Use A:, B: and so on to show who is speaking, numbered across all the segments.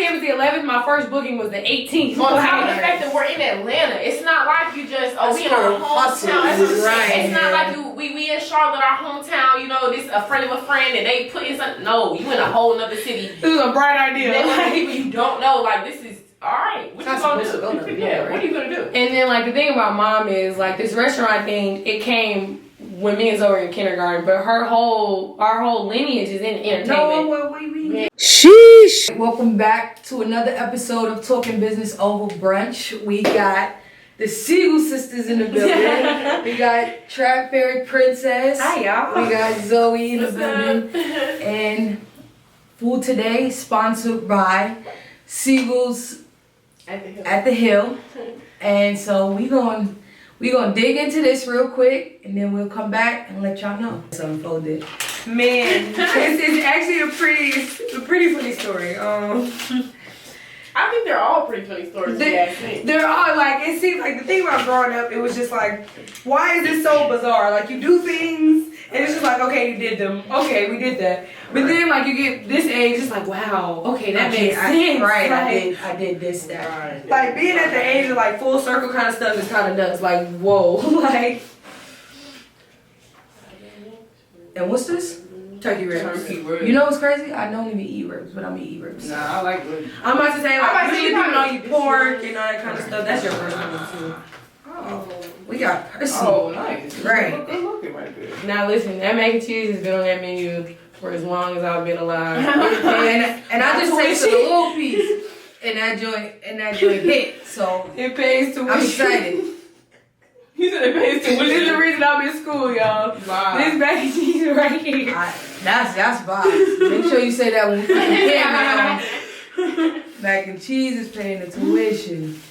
A: came as the 11th. My first booking was the 18th.
B: On top of the fact that we're in Atlanta, it's not like you just we in our hometown.
A: Right.
B: It's not like we in Charlotte, our hometown. You know, this a friend of a friend, and they put in something. No, you in a whole nother city.
A: This is a bright idea.
B: Then like people you don't know, like this is all right. What you gonna do? Yeah, what are you gonna do?
A: And then like the thing about mom is like this restaurant thing. It came when me and Zoe were in kindergarten, but our whole lineage is in entertainment.
C: No, wait.
A: Sheesh.
C: Welcome back to another episode of Talking Business Over Brunch. We got the Siegel sisters in the building. We got Trap Fairy Princess.
A: Hi, y'all.
C: We got Zoe in the building. And food today sponsored by Siegel's at the Hill. And so we gonna dig into this real quick, and then we'll come back and let y'all know. It's unfolded.
A: Man, this is actually a pretty funny story.
B: I think they're all pretty funny stories.
A: They're all like, it seems like the thing about growing up, it was just like, why is this so bizarre? Like you do things, and it's just like, okay, you did them. Okay, we did that. But then like you get this age, it's like, wow, okay, that makes sense.
C: Right,
A: like,
C: I did this, that.
B: Right.
A: Like being at the age of like full circle kind of stuff is kind of nuts. Like, whoa, like.
C: And what's this?
A: Turkey ribs.
C: You know what's crazy? I don't even eat ribs, but I'm gonna eat ribs.
B: Nah, I like ribs.
A: I'm about to say like,
B: usually
A: people know you pork and all that kind of stuff. That's your first one too.
C: Oh, we got personal.
B: Oh, nice.
C: Right.
B: Good looking right there.
A: Now listen, that mac and cheese has been on that menu for as long as I've been alive.
C: and I just tasted a little piece, and that joint hit. So
A: It pays to
C: I'm excited.
A: You said it pays tuition. This is the reason I'm in school, y'all.
B: Wow.
A: This mac and cheese right here.
C: That's vibes. Make sure you say that when we put the camera on. Mac and cheese is paying the tuition.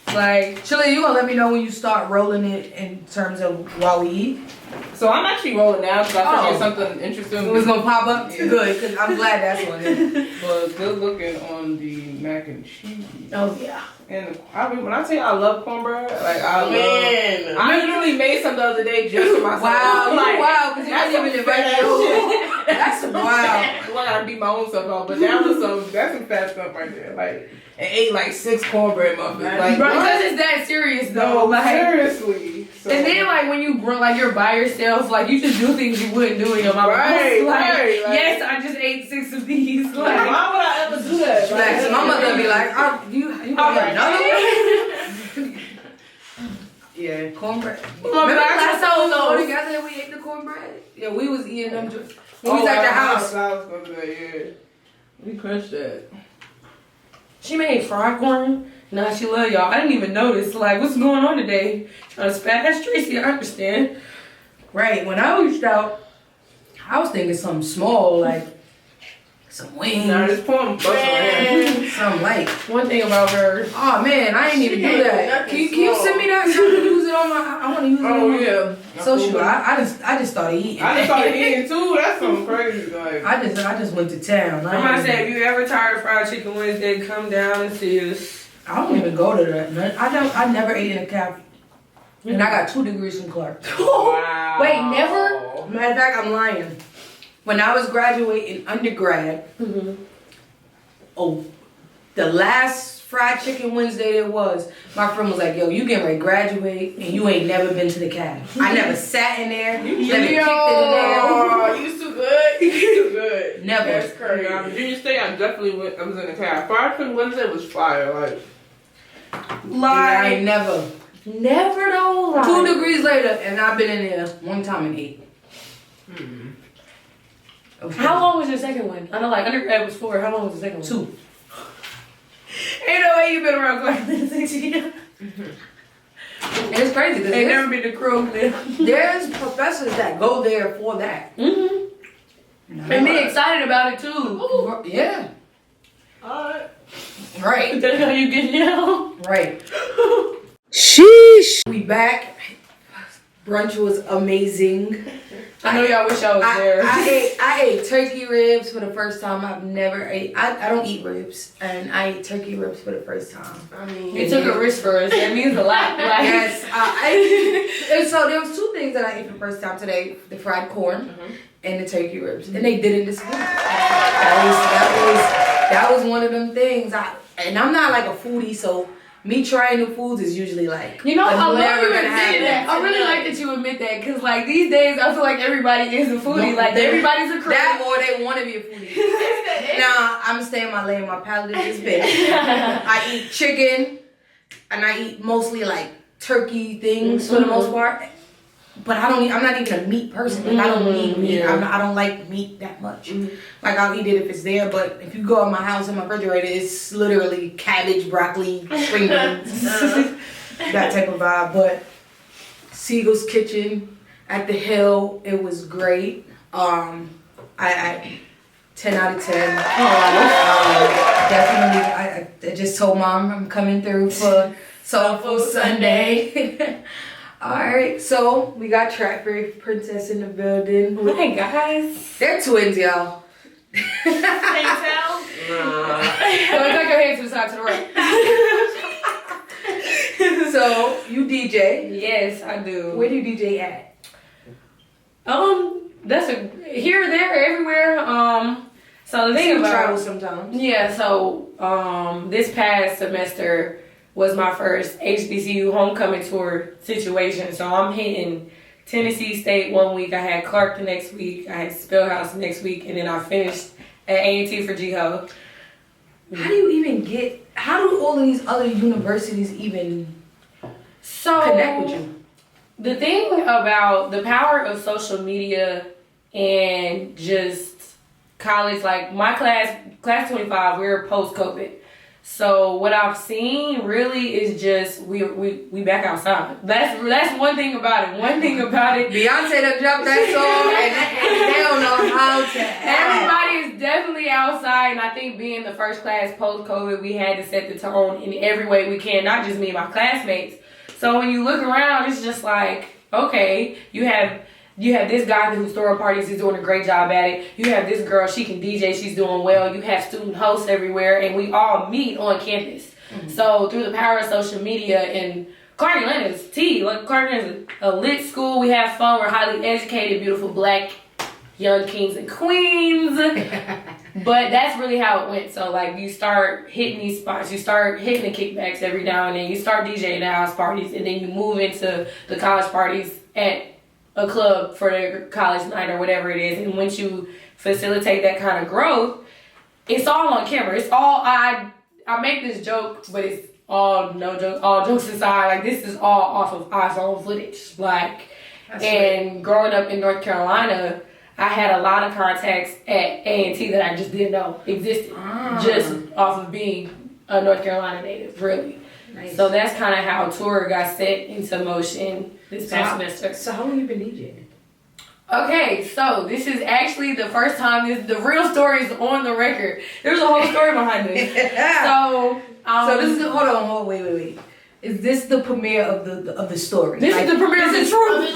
C: Like, Chili, you gonna let me know when you start rolling it in terms of while we eat?
B: So I'm actually rolling now because I think it's something interesting.
C: It was gonna pop up? Yeah. Good, because I'm glad that's what it is.
B: But good looking on the mac and cheese.
A: Oh, yeah.
B: And when I tell you I love cornbread, like I literally made some the other day just for myself.
C: Wow, because you didn't even invite me. That's wild.
B: I gotta beat my own stuff off, but that's some fat stuff right there. Like, and ate like 6 cornbread muffins. Like,
A: because it's that serious though.
B: No,
A: like,
B: seriously. So,
A: and then like when you grow, like you're by yourself, like you just do things you wouldn't do in your mama.
B: Right,
A: like,
B: right.
A: Yes, I just ate 6 of these. Like,
B: why would I ever do that?
C: Like, so my mother would be like, you want another one? Yeah, cornbread. Remember last time we were together and we ate the cornbread? Yeah, we was eating them when we was at the house.
B: Yeah. We crushed that.
A: she made fried corn. Nah, she love y'all. I didn't even notice. Like, what's going on today? Trying to spaz Tracy, I understand.
C: Right, when I reached out, I was thinking something small, like some wings.
B: Nah, just pour them
C: Something light.
A: One thing about her.
C: Oh man, I ain't even do that. Can you send me that so I can use it on my? I want to use it on my social. I just started eating.
B: I just started eating too. That's something crazy. Like
C: I just went to town.
A: I'm about to say, if you ever tired of fried chicken Wednesday, come down and see us.
C: I don't even go to that. I never ate in a cafe. And I got 2 degrees from Clark.
B: wow.
C: Wait, never? Matter of fact, I'm lying. When I was graduating undergrad, the last fried chicken Wednesday there was, my friend was like, yo, you getting ready to graduate and you ain't never been to the caf. I never sat in there, never kicked it in there.
B: You too good. You too good.
C: Never.
B: That's crazy. Junior State, I was in the caf. Fried chicken Wednesday was fire. Like,
C: I ain't never.
A: Never though. Like,
C: 2 degrees later, and I've been in there one time and ate.
A: How long was your second one? I know like undergrad was 4. How long was the second one?
C: 2.
A: Ain't no way you been around Clark since 6 years.
C: It's crazy because
A: Ain't never been to Crow.
C: there's professors that go there for that.
A: And be excited about it too.
C: Ooh. Yeah.
B: alright.
C: Right.
A: That's how you get down.
C: Right.
A: Sheesh.
C: We back. Brunch was amazing.
A: I know y'all wish I was there.
C: I ate turkey ribs for the first time. I've never ate. I don't eat ribs, and I ate turkey ribs for the first time.
B: I mean,
A: You took a risk for us. That means a lot. Like,
C: Yes. And so there was 2 things that I ate for the first time today: the fried corn and the turkey ribs, and they didn't disappoint. That was one one of them things. And I'm not like a foodie, so me trying new foods is usually like,
A: you know, I love
C: never
A: you
C: gonna
A: admitting that. I really like that you admit that, because like these days I feel like everybody is a foodie. Like everybody's a creative.
C: That or they want to be a foodie. Now I'm staying in my lane. My palate is just big. I eat chicken, and I eat mostly like turkey things for the most part. But I'm not even a meat person. Like, I don't eat meat. I don't like meat that much. Like, I'll eat it if it's there, but if you go in my house in my refrigerator, it's literally cabbage, broccoli, spring beans, that type of vibe. But Siegel's Kitchen at the Hill, it was great. I 10 out of 10. Definitely, I just told Mom I'm coming through for Soul Food Sunday. Alright, so we got Track Fairy Princess in the building.
A: Hey guys.
C: They're twins, y'all.
D: Can you tell?
A: Don't tuck your head to the side to the right.
C: So, you DJ.
A: Yes, I do.
C: Where do you DJ at?
A: That's here, there, everywhere. So the thing about
C: travel sometimes.
A: Yeah, so this past semester was my first HBCU homecoming tour situation. So I'm hitting Tennessee State one week. I had Clark the next week. I had Spellhouse the next week, and then I finished at A&T for G-Ho.
C: How do all of these other universities even connect with you?
A: The thing about the power of social media and just college, like my class 25, we're post-COVID. So what I've seen really is just we back outside. That's one thing about it.
C: Beyonce done dropped that song and they don't know how to act.
A: Everybody is definitely outside, and I think being the first class post-COVID, we had to set the tone in every way we can, not just me and my classmates. So when you look around, it's just like, okay, you have this guy who's throwing parties, he's doing a great job at it. You have this girl, she can DJ, she's doing well. You have student hosts everywhere, and we all meet on campus. Mm-hmm. So through the power of social media, and Clark Atlanta is tea. Like, Clark Atlanta is a lit school. We have fun. We're highly educated, beautiful black young kings and queens. But that's really how it went. So like, you start hitting these spots, you start hitting the kickbacks every now and then. You start DJing the house parties, and then you move into the college parties at a club for their college night or whatever it is. And once you facilitate that kind of growth, it's all on camera. It's all, I make this joke, but it's all no joke, all jokes aside. Like, this is all off of iPhone footage. Like, that's and right. Growing up in North Carolina, I had a lot of contacts at A&T that I just didn't know existed. Just off of being a North Carolina native, really. Nice. So that's kind of how tour got set into motion this past semester.
C: So how long you been DJing?
A: Okay, so this is actually the first time the real story is on the record. There's a whole story behind this. So
C: this is wait. Is this the premiere of the story?
A: This is the premiere of the truth.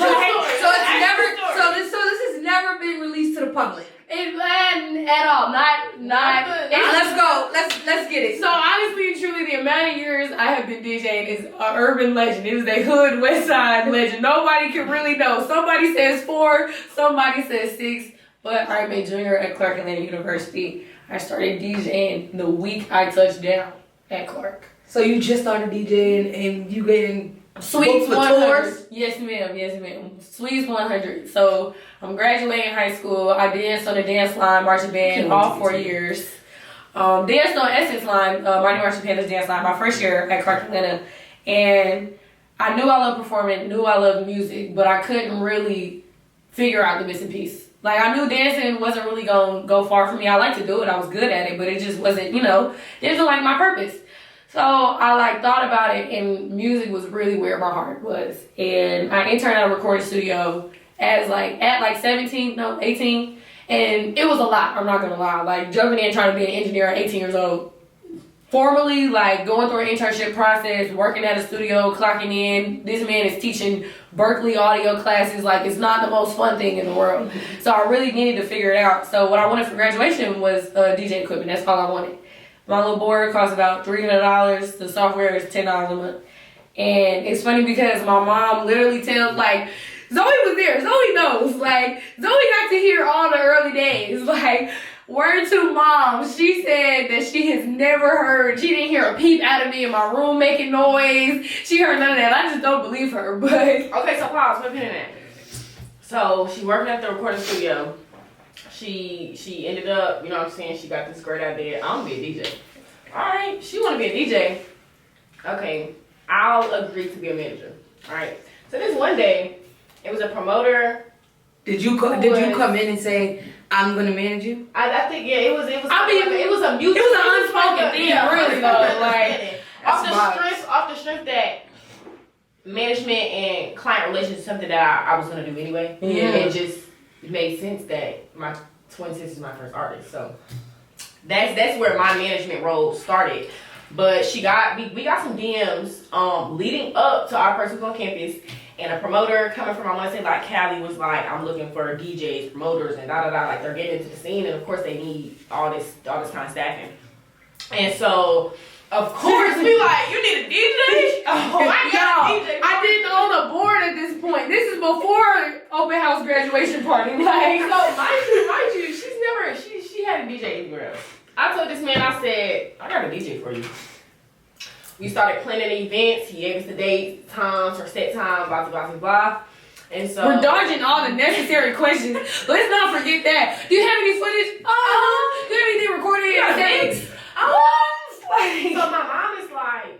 C: This has never been released to the public.
A: At all.
C: Let's go. Let's get it.
A: So honestly and truly, the amount of years I have been DJing is an urban legend. It is a hood West Side legend. Nobody can really know. Somebody says 4, somebody says 6. But I'm a junior at Clark Atlanta University. I started DJing the week I touched down at Clark.
C: So you just started DJing and you getting
A: Sweets
C: for
A: 100.
C: tours?
A: Yes, ma'am. Sweets 100. So I'm graduating high school. I danced on the dance line, marching band, all 4 years. Danced on Essence line, Mighty Marching Panthers dance line, my first year at Clark Atlanta. And I knew I loved performing, knew I loved music, but I couldn't really figure out the missing piece. Like, I knew dancing wasn't really going to go far for me. I liked to do it. I was good at it, but it just wasn't, didn't feel like my purpose. So I thought about it, and music was really where my heart was. And I interned at a recording studio at 18, and it was a lot. I'm not gonna lie. Like, jumping in trying to be an engineer at 18 years old, formally going through an internship process, working at a studio, clocking in. This man is teaching Berkeley audio classes. Like, it's not the most fun thing in the world. So I really needed to figure it out. So what I wanted for graduation was DJ equipment. That's all I wanted. My little board costs about $300. The software is $10 a month. And it's funny because my mom literally tells, like, Zoey was there. Zoey knows. Like, Zoey got to hear all the early days. Like, Word to mom. She said that she has never heard, she didn't hear a peep out of me in my room making noise. She heard none of that. I just don't believe her, but.
D: Okay, so pause. Put a pin in that. So she working at the recording studio. She ended up, you know what I'm saying, she got this great idea. I'm gonna be a DJ. Alright, she wanna be a DJ. Okay, I'll agree to be a manager. Alright. So this one day, it was a promoter.
C: Did you come in and say, I'm gonna manage you?
D: I think it was
A: I mean,
D: it was a music.
A: It was an unspoken thing, really though. Like
D: off the strength that management and client relations is something that I was gonna do anyway.
A: Yeah.
D: It just made sense that my twin sister is my first artist, so that's where my management role started. But we got some DMs leading up to our first week on campus, and a promoter coming from, I want to say like Cali, was like, I'm looking for DJs, promoters, and like they're getting into the scene, and of course they need all this kind of staffing. And so of course we like, you need a DJ? Oh, I got a DJ.
A: I didn't own a board at this point. This is before open house graduation party. Like,
D: so mind you, she had a DJ anywhere else. I told this man, I said, I got a DJ for you. We started planning events. He gave us the dates, times, or set time, blah, blah, blah, blah. And so
A: we're dodging all the necessary questions. Let's not forget that. Do you have any footage? Do you have anything recorded?
D: Yeah, so my mom is like,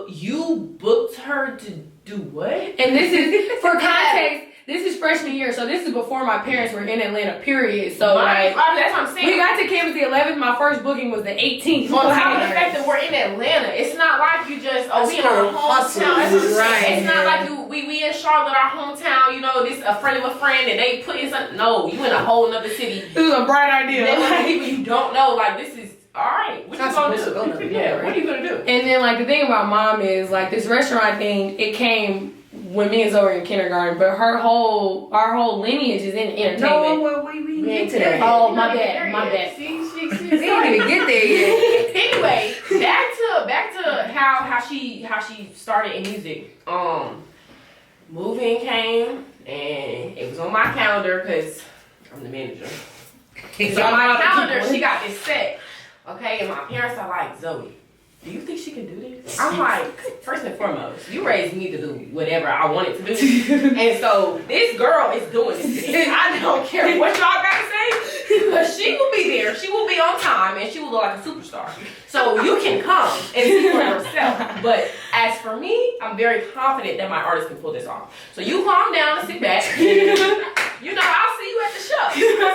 D: you booked her to do what?
A: And this is, for context, this is freshman year, so this is before my parents were in Atlanta, period. So,
D: that's what I'm saying.
A: We got to campus the 11th, my first booking was the 18th.
D: On top of the fact that we're in Atlanta, it's not like you just, we in our hometown. It's not like we in Charlotte, our hometown, you know, this a friend of a friend, and they put in something. No, you in a whole nother city.
A: This is a bright idea.
D: Then people you don't know, like, this is, all right, what you gonna do? Yeah, what are you gonna do?
A: And then, like, the thing about mom is, like, this restaurant thing, it came when me and Zoe were in kindergarten, but our whole lineage is in entertainment.
C: No, well, we get to that.
A: Oh, my bad.
D: See,
C: We didn't even get there yet.
D: Anyway, back to how she started in music. Moving came, and it was on my calendar because I'm the manager. It's on my calendar. She got this set, okay, and my parents are like, Zoe, do you think she can do this? I'm like, first and foremost, you raised me to do whatever I wanted to do. And so this girl is doing this to me. I don't care what y'all got to say, but she will be there. She will be on time, and she will look like a superstar. So you can come and see for yourself. But as for me, I'm very confident that my artist can pull this off. So you calm down and sit back. You know, I'll see you at the show.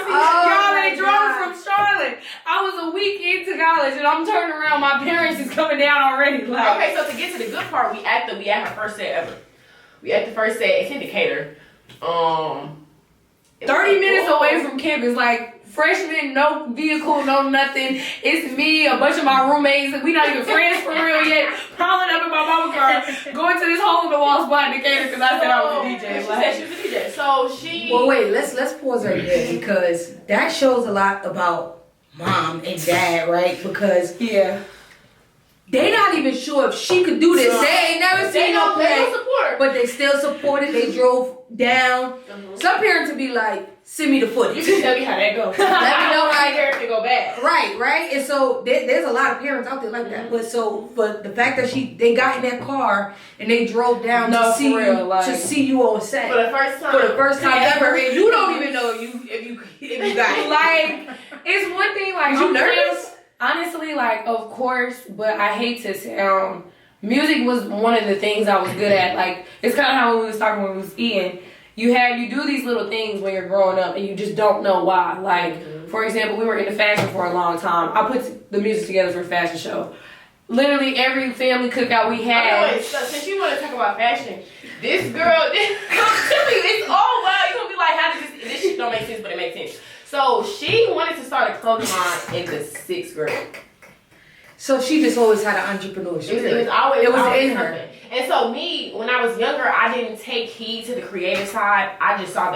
A: Y'all, they drove from Charlotte. I was a week into college, and I'm turning around. My parents is coming down already. Like,
D: okay, so to get to the good part, we at her first set ever. We at the first set. It's in Decatur.
A: 30 minutes away from campus, like freshman, no vehicle, no nothing. It's me, a bunch of my roommates, we not even friends for real yet. Piling up in my mama car, going to this hole in the wall spot in Decatur because I said I was a DJ.
D: She said she was a DJ. So she.
C: Well, wait, let's pause right there because that shows a lot about mom and dad, right? Because they not even sure if she could do this. They ain't never seen her play.
D: They don't support her.
C: But they still supported. They drove down. Some parents would be like, send me the footage.
D: You can tell me how that goes.
C: Let me know how
D: it can go bad.
C: Right. And so there's a lot of parents out there like that. But the fact that they got in that car and they drove down to see you on set.
D: For the first time
C: ever. And you don't even know if you got it.
A: Like, it's one thing, like,
C: you nervous?
A: Honestly, like, of course, but I hate to sound, music was one of the things I was good at. Like, it's kind of how we was talking when we was eating. You do these little things when you're growing up and you just don't know why. Like, for example, we were into fashion for a long time. I put the music together for a fashion show. Literally every family cookout we had.
D: So since you want to talk about fashion, this girl, it's all wild. You're going to be like, how does this shit don't make sense, but it makes sense. So she wanted to start a clothing line in the 6th grade.
C: So she just always had an entrepreneurship.
D: It was always
C: in her.
D: Something. And so me, when I was younger, I didn't take heed to the creative side. I just saw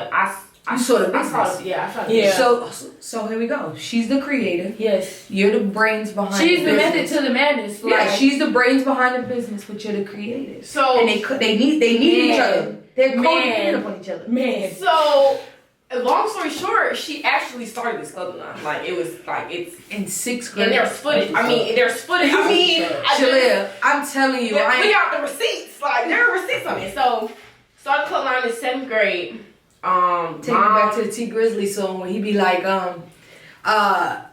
C: You saw the business.
D: I saw the business.
C: So here we go. She's the creative.
A: Yes.
C: You're the brains behind
A: She's
C: the
A: the
C: business.
A: method to the madness.
C: Yeah,
A: like,
C: she's the brains behind the business, but you're the creative.
D: So
C: and they need each other. They're codependent upon each other.
A: Man.
D: So long story short, she actually started this clothing line. Like it was like it's
C: In 6th grade.
D: and there's footage.
C: Shalea, I'm telling you,
D: we got the receipts. Like there are receipts on it. So started the clothing line in 7th grade.
C: Take me back to the T Grizzly song where he be like,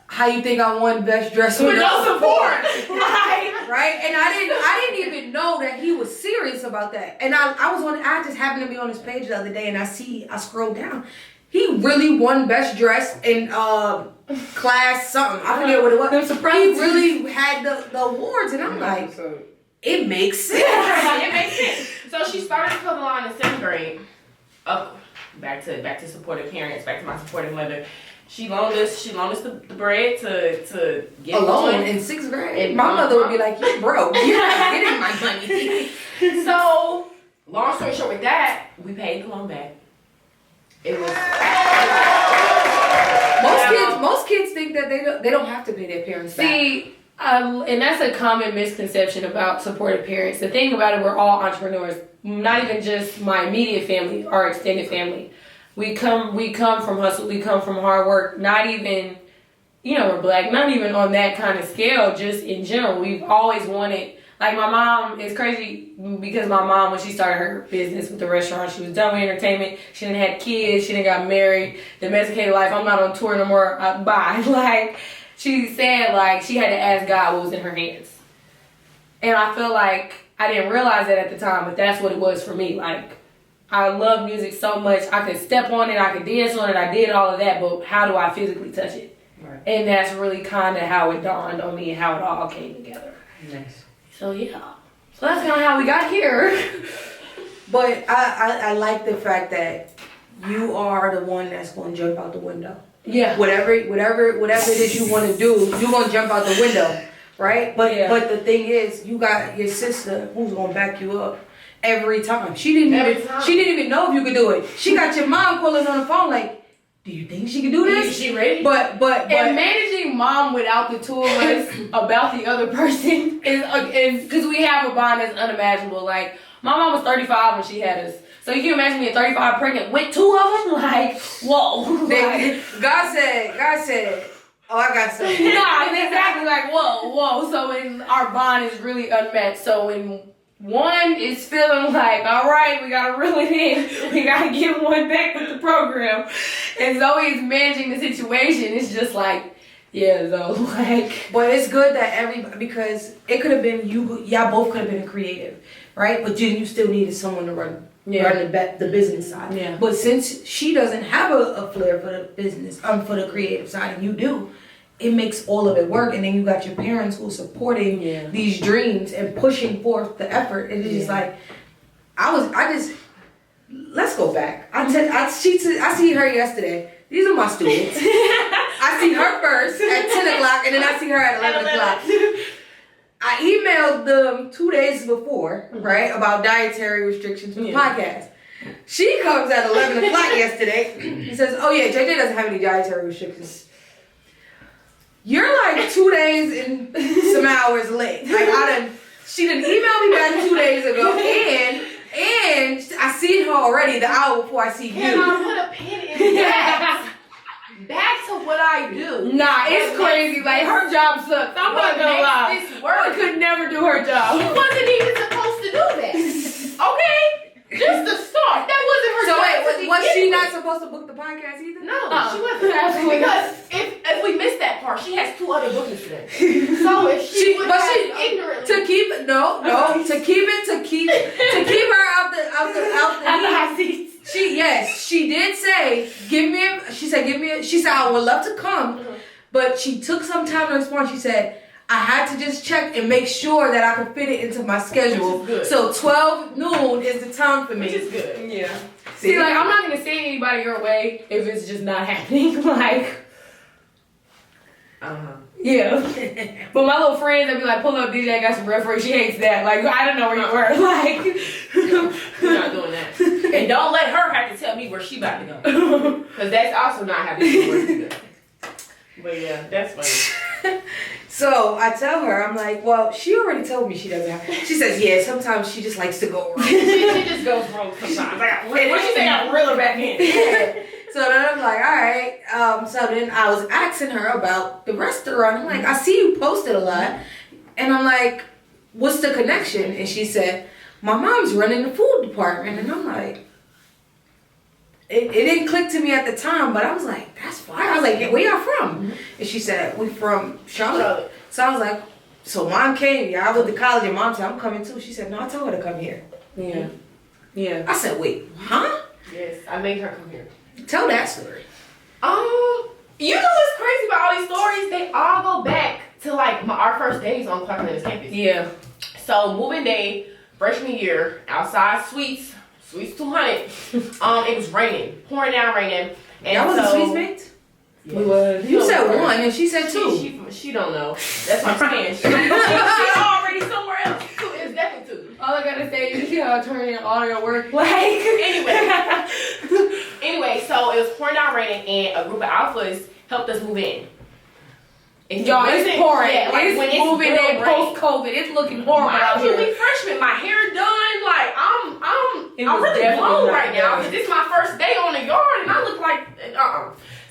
C: how you think I won best dress
D: with no support?
C: Right? And I didn't even know that he was serious about that. And I just happened to be on his page the other day and I scrolled down. He really won best dress in class something. I forget what it was. He really had the awards and I'm like, it makes sense.
D: It makes sense. So she started the clothing line in 7th grade. Back to supportive parents, back to my supportive mother. She loaned us the bread to get
C: alone in 6th grade. And my mother would be like, "You broke. You're not getting my money."
D: So, long story short, with that, we paid the loan back. It was
C: most kids think that they don't have to pay their parents back.
A: See, and that's a common misconception about supportive parents. The thing about it, we're all entrepreneurs. Not even just my immediate family, our extended family. We come from hustle. We come from hard work. Not even, we're black. Not even on that kind of scale. Just in general, we've always wanted. Like my mom, it's crazy because my mom, when she started her business with the restaurant, she was done with entertainment. She didn't have kids. She didn't got married. Domesticated life. I'm not on tour no more. Bye. Like she said, like she had to ask God what was in her hands. And I feel like I didn't realize that at the time, but that's what it was for me. Like, I love music so much. I could step on it, I could dance on it, I did all of that, but how do I physically touch it? Right. And that's really kind of how it dawned on me and how it all came together.
C: Nice.
A: So, yeah. So that's kind of how we got here.
C: But I like the fact that you are the one that's going to jump out the window.
A: Yeah.
C: Whatever it is you want to do, you're going to jump out the window. Right? But the thing is, you got your sister who's gonna back you up every time. She didn't even know if you could do it. She got your mom calling on the phone like, do you think she can do this?
A: Is she ready?
C: But
A: and managing mom without the two of us about the other person is because we have a bond that's unimaginable. Like my mom was 35 when she had us. So you can imagine me at 35 pregnant with 2 of them? Like, whoa.
C: God said, oh, I got something.
A: Nah, exactly. Like, whoa. So when our bond is really unmatched. So when one is feeling like, all right, we gotta reel it in. We gotta get one back with the program. And Zoe is managing the situation. It's just like, yeah, Zoe, like.
C: But it's good that everybody, because it could have been y'all both could have been creative, right? But you still needed someone to run the business side. Yeah. But since she doesn't have a flair for the business, for the creative side, and you do, it makes all of it work. And then you got your parents who are supporting these dreams and pushing forth the effort. It is like, let's go back. I see her yesterday. These are my students. I see her first at 10 o'clock, and then I see her at 11 o'clock. I emailed them 2 days before, right, about dietary restrictions for the podcast. She comes at 11 o'clock yesterday and says, oh yeah, JJ doesn't have any dietary restrictions. You're like 2 days and some hours late. Like she didn't email me back 2 days ago, and I seen her already the hour before I see you.
D: Can I put a pin in that? Back to what I do.
A: Nah, it's crazy. Like her job sucks. I'm not gonna lie. I could never do her job.
D: She wasn't even supposed to do that. Okay? Just to start. That wasn't her job.
C: So wait, was she not supposed to book the podcast either?
D: No, she wasn't. Absolutely. Because if we missed that part, she has 2 other bookings today. So if she would have ignorantly
C: to keep her out the
A: hot seats.
C: She did say, she said, I would love to come, but she took some time to respond. She said, I had to just check and make sure that I could fit it into my schedule. So 12 noon is the time for me.
D: Which is good.
A: Yeah. See, like, I'm not going to send anybody your way if it's just not happening. Like, yeah. But my little friends, they'd be like, pull up, DJ, I got some referee. She hates that. Like, I didn't know where you were. Like,
D: we're not doing that. And don't let her have to tell me where she about to go. Because that's also not how this works either. But yeah, that's funny.
C: So I tell her, I'm like, well, she already told me she doesn't have. She says, yeah, sometimes she just likes to go around.
D: she just goes wrong sometimes. What she say? I reel her back in.
C: Yeah. So then I'm like, all right. So then I was asking her about the restaurant. I'm like, I see you posted a lot. And I'm like, what's the connection? And she said, my mom's running the food department. And I'm like, it didn't click to me at the time, but I was like, that's fine. I was like, where y'all from? And she said, we from Charlotte. So I was like, so mom came. Yeah, I went to college and mom said, I'm coming too. She said, no, I told her to come here.
A: Yeah. Yeah.
C: I said, wait, huh?
D: Yes, I made her come here.
C: Tell that story.
D: You know what's crazy about all these stories? They all go back to like our first days on Clark Atlanta's campus.
A: Yeah.
D: So moving day, freshman year, outside Sweets 200. It was raining, pouring down raining. And
C: Y'all was
D: so,
C: Sweets mates?
A: We was.
C: You said one and she said two.
D: She don't know. That's what I'm saying. She already somewhere else. It's definitely two.
A: All I gotta say is you see how I turn in all your work. Like
D: Anyway, so it was pouring down raining and a group of alphas helped us move in.
A: Y'all, it's pouring.
D: Yeah, like
A: it's
D: when it's
A: moving
D: real
A: in
D: rain.
A: post-COVID. It's looking horrible out
D: Mind you,
A: here.
D: we freshmen, my hair done. Like
A: It
D: I'm
A: was
D: really
A: definitely
D: blown
A: not
D: right now
A: done.
D: because this is my first day on the yard and I look like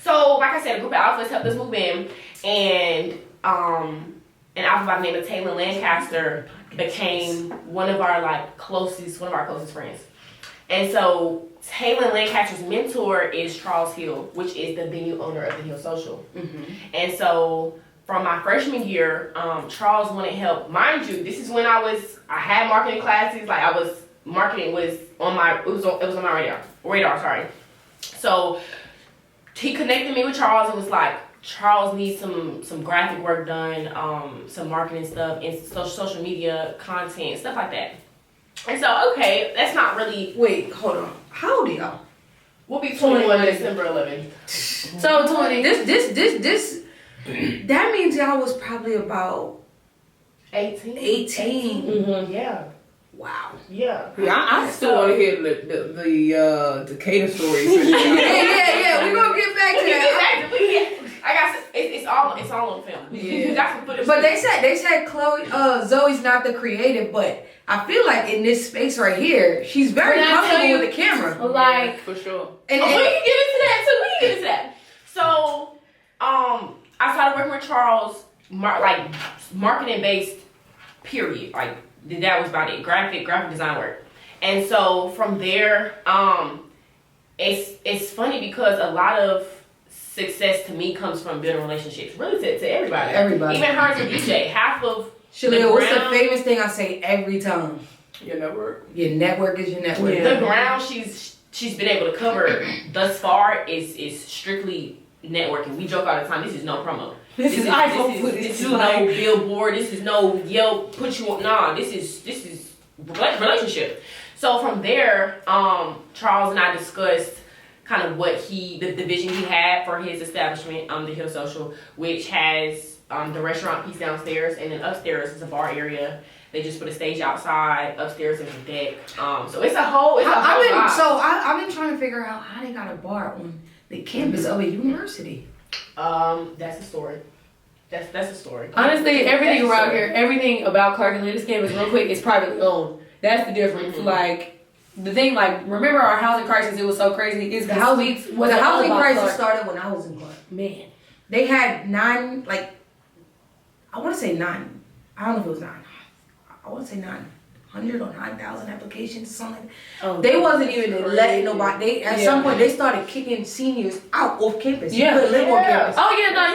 D: So like I said, a group of alphas helped us move in, and an alpha by the name of Taylor Lancaster became one of our closest friends. And so Taylor Lancaster's mentor is Charles Hill, which is the venue owner of the Hill Social. Mm-hmm. And so from my freshman year, Charles wanted help. Mind you, this is when I had marketing classes. Marketing was on my, it was on my radar, sorry. So he connected me with Charles and was like, Charles needs some graphic work done, some marketing stuff, and social media content, stuff like that. And so, okay, that's not really...
C: Wait, hold on. How old are y'all?
D: We'll be 21 December 11th.
A: So 20.
C: This, that means y'all was probably about
D: 18.
C: 18.
A: Mm-hmm.
D: Yeah.
C: Wow.
D: Yeah.
B: Yeah, I still want to hear the Decatur stories.
C: Yeah. We're gonna get back to that.
D: It's all on film.
C: Yeah.
D: That's some footage.
C: But they said Chloe, Zoe's not the creative, but I feel like in this space right here, she's very
A: When I tell
C: comfortable
A: you-
C: with the camera.
A: Like,
B: For sure.
C: And,
D: we can get into that too. We can get into that. So, I started working with Charles, marketing based. Period. Like that was about it. Graphic design work. And so from there, it's funny because a lot of success to me comes from building relationships. Really to everybody.
C: Everybody.
D: Even her as a DJ. Half of
C: Shalea, what's the famous thing I say every time?
B: Your network.
C: Your network is your network.
A: Yeah.
D: the ground she's been able to cover thus far is strictly networking. We joke all the time. This is no promo.
A: this is iPhone footage.
D: This is no billboard. This is no Yelp put you on. Nah, this is relationship. So from there, Charles and I discussed kind of what the vision he had for his establishment, the Hill Social, which has the restaurant piece downstairs, and then upstairs is a bar area. They just put a stage outside. Upstairs is a deck. So it's a whole.
C: I've been trying to figure out how they got a bar on the campus of a university.
D: That's a story. That's a story.
A: honestly, everything
D: That's
A: around
D: story.
A: here, everything about Clark Atlanta's campus, real quick, is privately owned. That's the difference.
D: Mm-hmm.
A: Like, the thing, remember our housing crisis? It was so crazy. Is
C: The housing crisis
A: Clark.
C: started when I was in Clark.
A: Man.
C: They had 9, I want to say 9. I don't know if it was 9. I want to say 900 or 9,000 applications or something.
A: Oh,
C: They wasn't even
A: crazy.
C: letting nobody. At some point, they started kicking seniors out of campus.
A: Yeah.
C: You couldn't live on campus.
A: Oh yeah, no,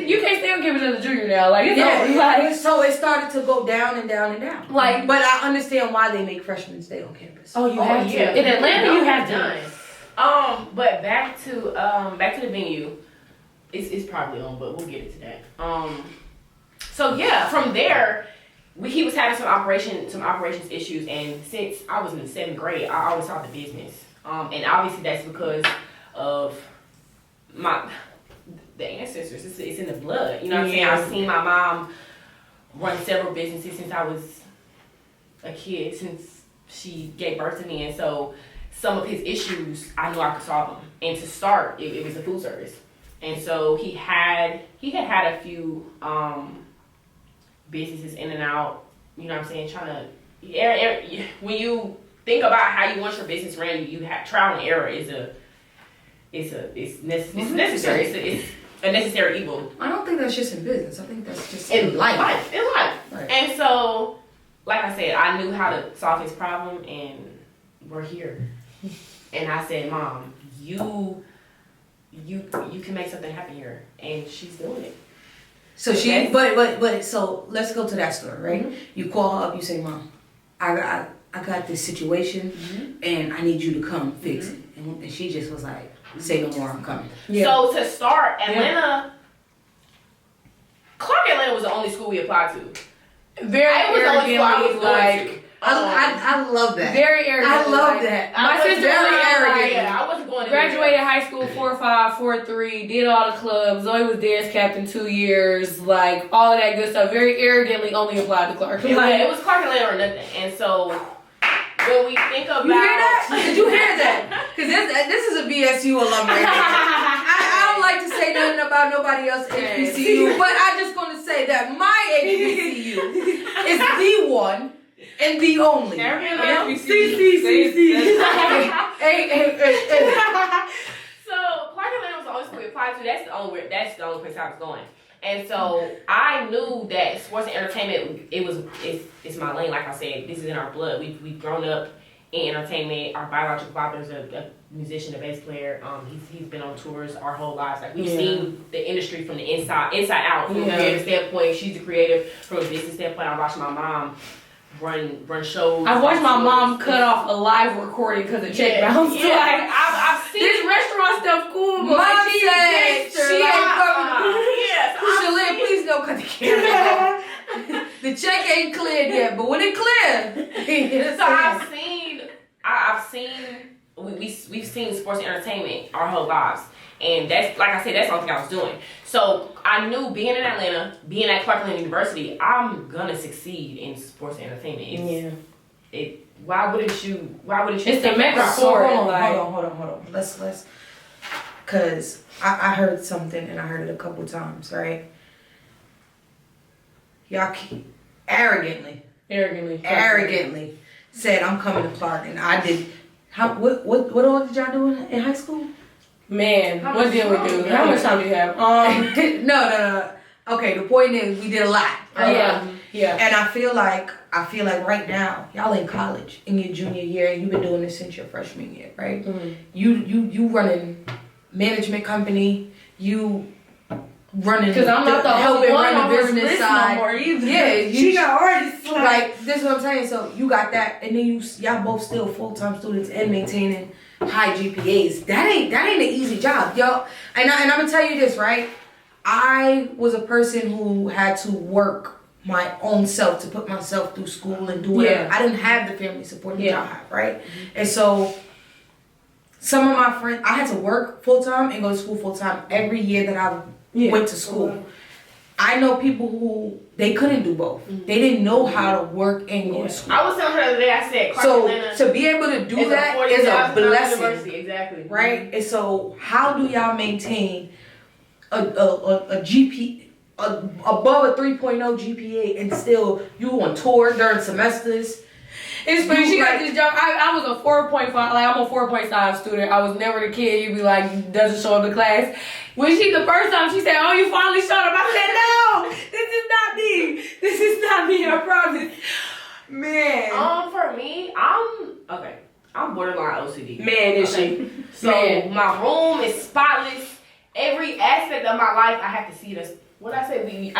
A: you can't stay on campus as a junior now. Like, it's over.
C: Yeah, so it started to go down and down and down.
A: Like-
C: but I understand why they make freshmen stay on campus.
A: Oh, you have to.
D: Yeah.
A: In Atlanta, you have to.
D: Done. But back to the venue. It's probably on, but we'll get into that. So yeah, from there, he was having some operations issues, and since I was in the 7th grade, I always saw the business. And obviously that's because of the ancestors. It's in the blood. You know what I'm saying? I've seen my mom run several businesses since I was a kid, since she gave birth to me, and so some of his issues I knew I could solve them. And to start, it was the food service. And so he had a few businesses in and out, you know what I'm saying, when you think about how you want your business ran, you have trial and error is necessary. It's a necessary evil.
C: I don't think that's just in business. I think that's just
D: In life.
C: Right.
D: And so, like I said, I knew how to solve his problem, and we're here. And I said, Mom, you can make something happen here, and she's doing it.
C: So she, but so let's go to that story, right? Mm-hmm. You call her up, you say, Mom, I got this situation, and I need you to come fix it. And she just was like, say no more, I'm coming.
D: Yeah. So to start, Atlanta, Clark Atlanta was the only school we applied to.
A: Very arrogantly, like.
C: I love that.
A: Very arrogant.
C: I love that.
A: My sister
C: very arrogant.
D: Yeah, I wasn't going to
A: graduated high school 4.5, 4.3, did all the clubs. Zoe was dance captain 2 years, like all of that good stuff. Very arrogantly only applied to Clark.
D: It was Clark Atlanta or nothing. And so when we think about,
C: you hear that? Did you hear that? Because this is a BSU alum right here. I don't like to say nothing about nobody else's HBCU, but I'm just going to say that my HBCU is the one. And the only.
D: See.
A: So
D: Clark Atlanta was the only school we applied to. That's the only place I was going. And so I knew that sports and entertainment, it's my lane. Like I said, this is in our blood. We've grown up in entertainment. Our biological father is a musician, a bass player. He's been on tours our whole lives. Like we've seen the industry from the inside out. From a creative standpoint, she's a creative. From a business standpoint, I watched my mom run shows.
A: I watched my mom cut off a live recording because of check bounce.
D: Yeah,
A: like
D: I've seen
A: this restaurant stuff cool, but
C: Mom
A: like she
C: said she ain't coming.
D: Yes,
C: Shalyn, please don't cut the camera. The check ain't cleared yet, but when it clear,
D: so we've seen sports and entertainment our whole lives. And that's, like I said, that's the only thing I was doing. So I knew being in Atlanta, being at Clark Atlanta University, I'm gonna succeed in sports and entertainment. Why wouldn't you?
A: It's the mecca
C: for it.
A: Hold
C: on. Let's, cause I heard something and I heard it a couple times, right? Y'all arrogantly said I'm coming to Clark, and I did. What all did y'all do in high school?
A: Man, what did we do? How much time do you have?
C: No. Okay, the point is we did a lot.
A: Yeah.
C: And I feel like right now y'all in college in your junior year, and you've been doing this since your freshman year, right? Mm-hmm. You running management company, you running
A: because I'm not the helping run the business side.
C: No more either.
A: Yeah, she got artists
C: like this is what I'm saying. So you got that, and then y'all both still full-time students and maintaining high GPAs. That ain't an easy job, yo. And I'm gonna tell you this, right? I was a person who had to work my own self to put myself through school and do whatever. I didn't have the family support that y'all have, right? Mm-hmm. And so some of my friends, I had to work full-time and go to school full-time every year that I went to school. I know people who they couldn't do both. Mm-hmm. They didn't know how to work and go to school.
D: I was telling her the other day, I said,
C: so to be able to do that is a blessing,
D: exactly,
C: right? Mm-hmm. And so, how do y'all maintain a GP above a 3.0 GPA and still you on tour during semesters?
A: It's funny, she got this job. I was a 4.5, like I'm a 4.5 student. I was never the kid you'd be like, doesn't show up to class. When the first time she said, oh, you finally showed up, I said, no, this is not me. This is not me, I promise. Man.
D: For me, I'm borderline OCD.
A: Man, is she.
D: So my room is spotless. Every aspect of my life, I have to see this. What I say,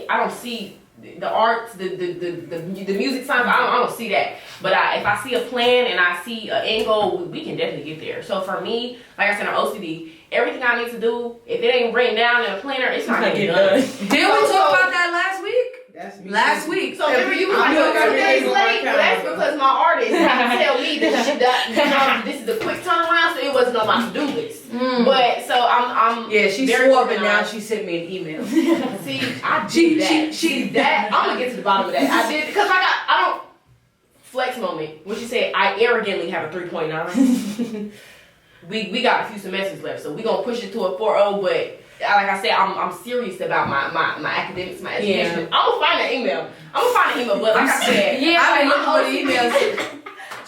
D: I don't see the arts, the music signs. I don't see that. But if I see a plan and I see an end goal, we can definitely get there. So for me, like I said, I'm OCD. Everything I need to do, if it ain't written down in a planner, it's not getting done.
C: Didn't we talk about that last week? Last week.
D: So remember you was like 2 days late? Well, that's because my artist didn't tell me that this is a quick turnaround, so it wasn't on my to-do list. But so I'm
C: she swore up and down. She sent me an email.
D: See, I did that. She's that. I'm gonna get to the bottom of that. I did because I don't flex moment. What you said, I arrogantly have a 3.9. We got a few semesters left, so we gonna push it to a 4.0. But like I said, I'm serious about my academics, my education. I'm gonna find an email. But like I said,
C: I've been looking for the emails.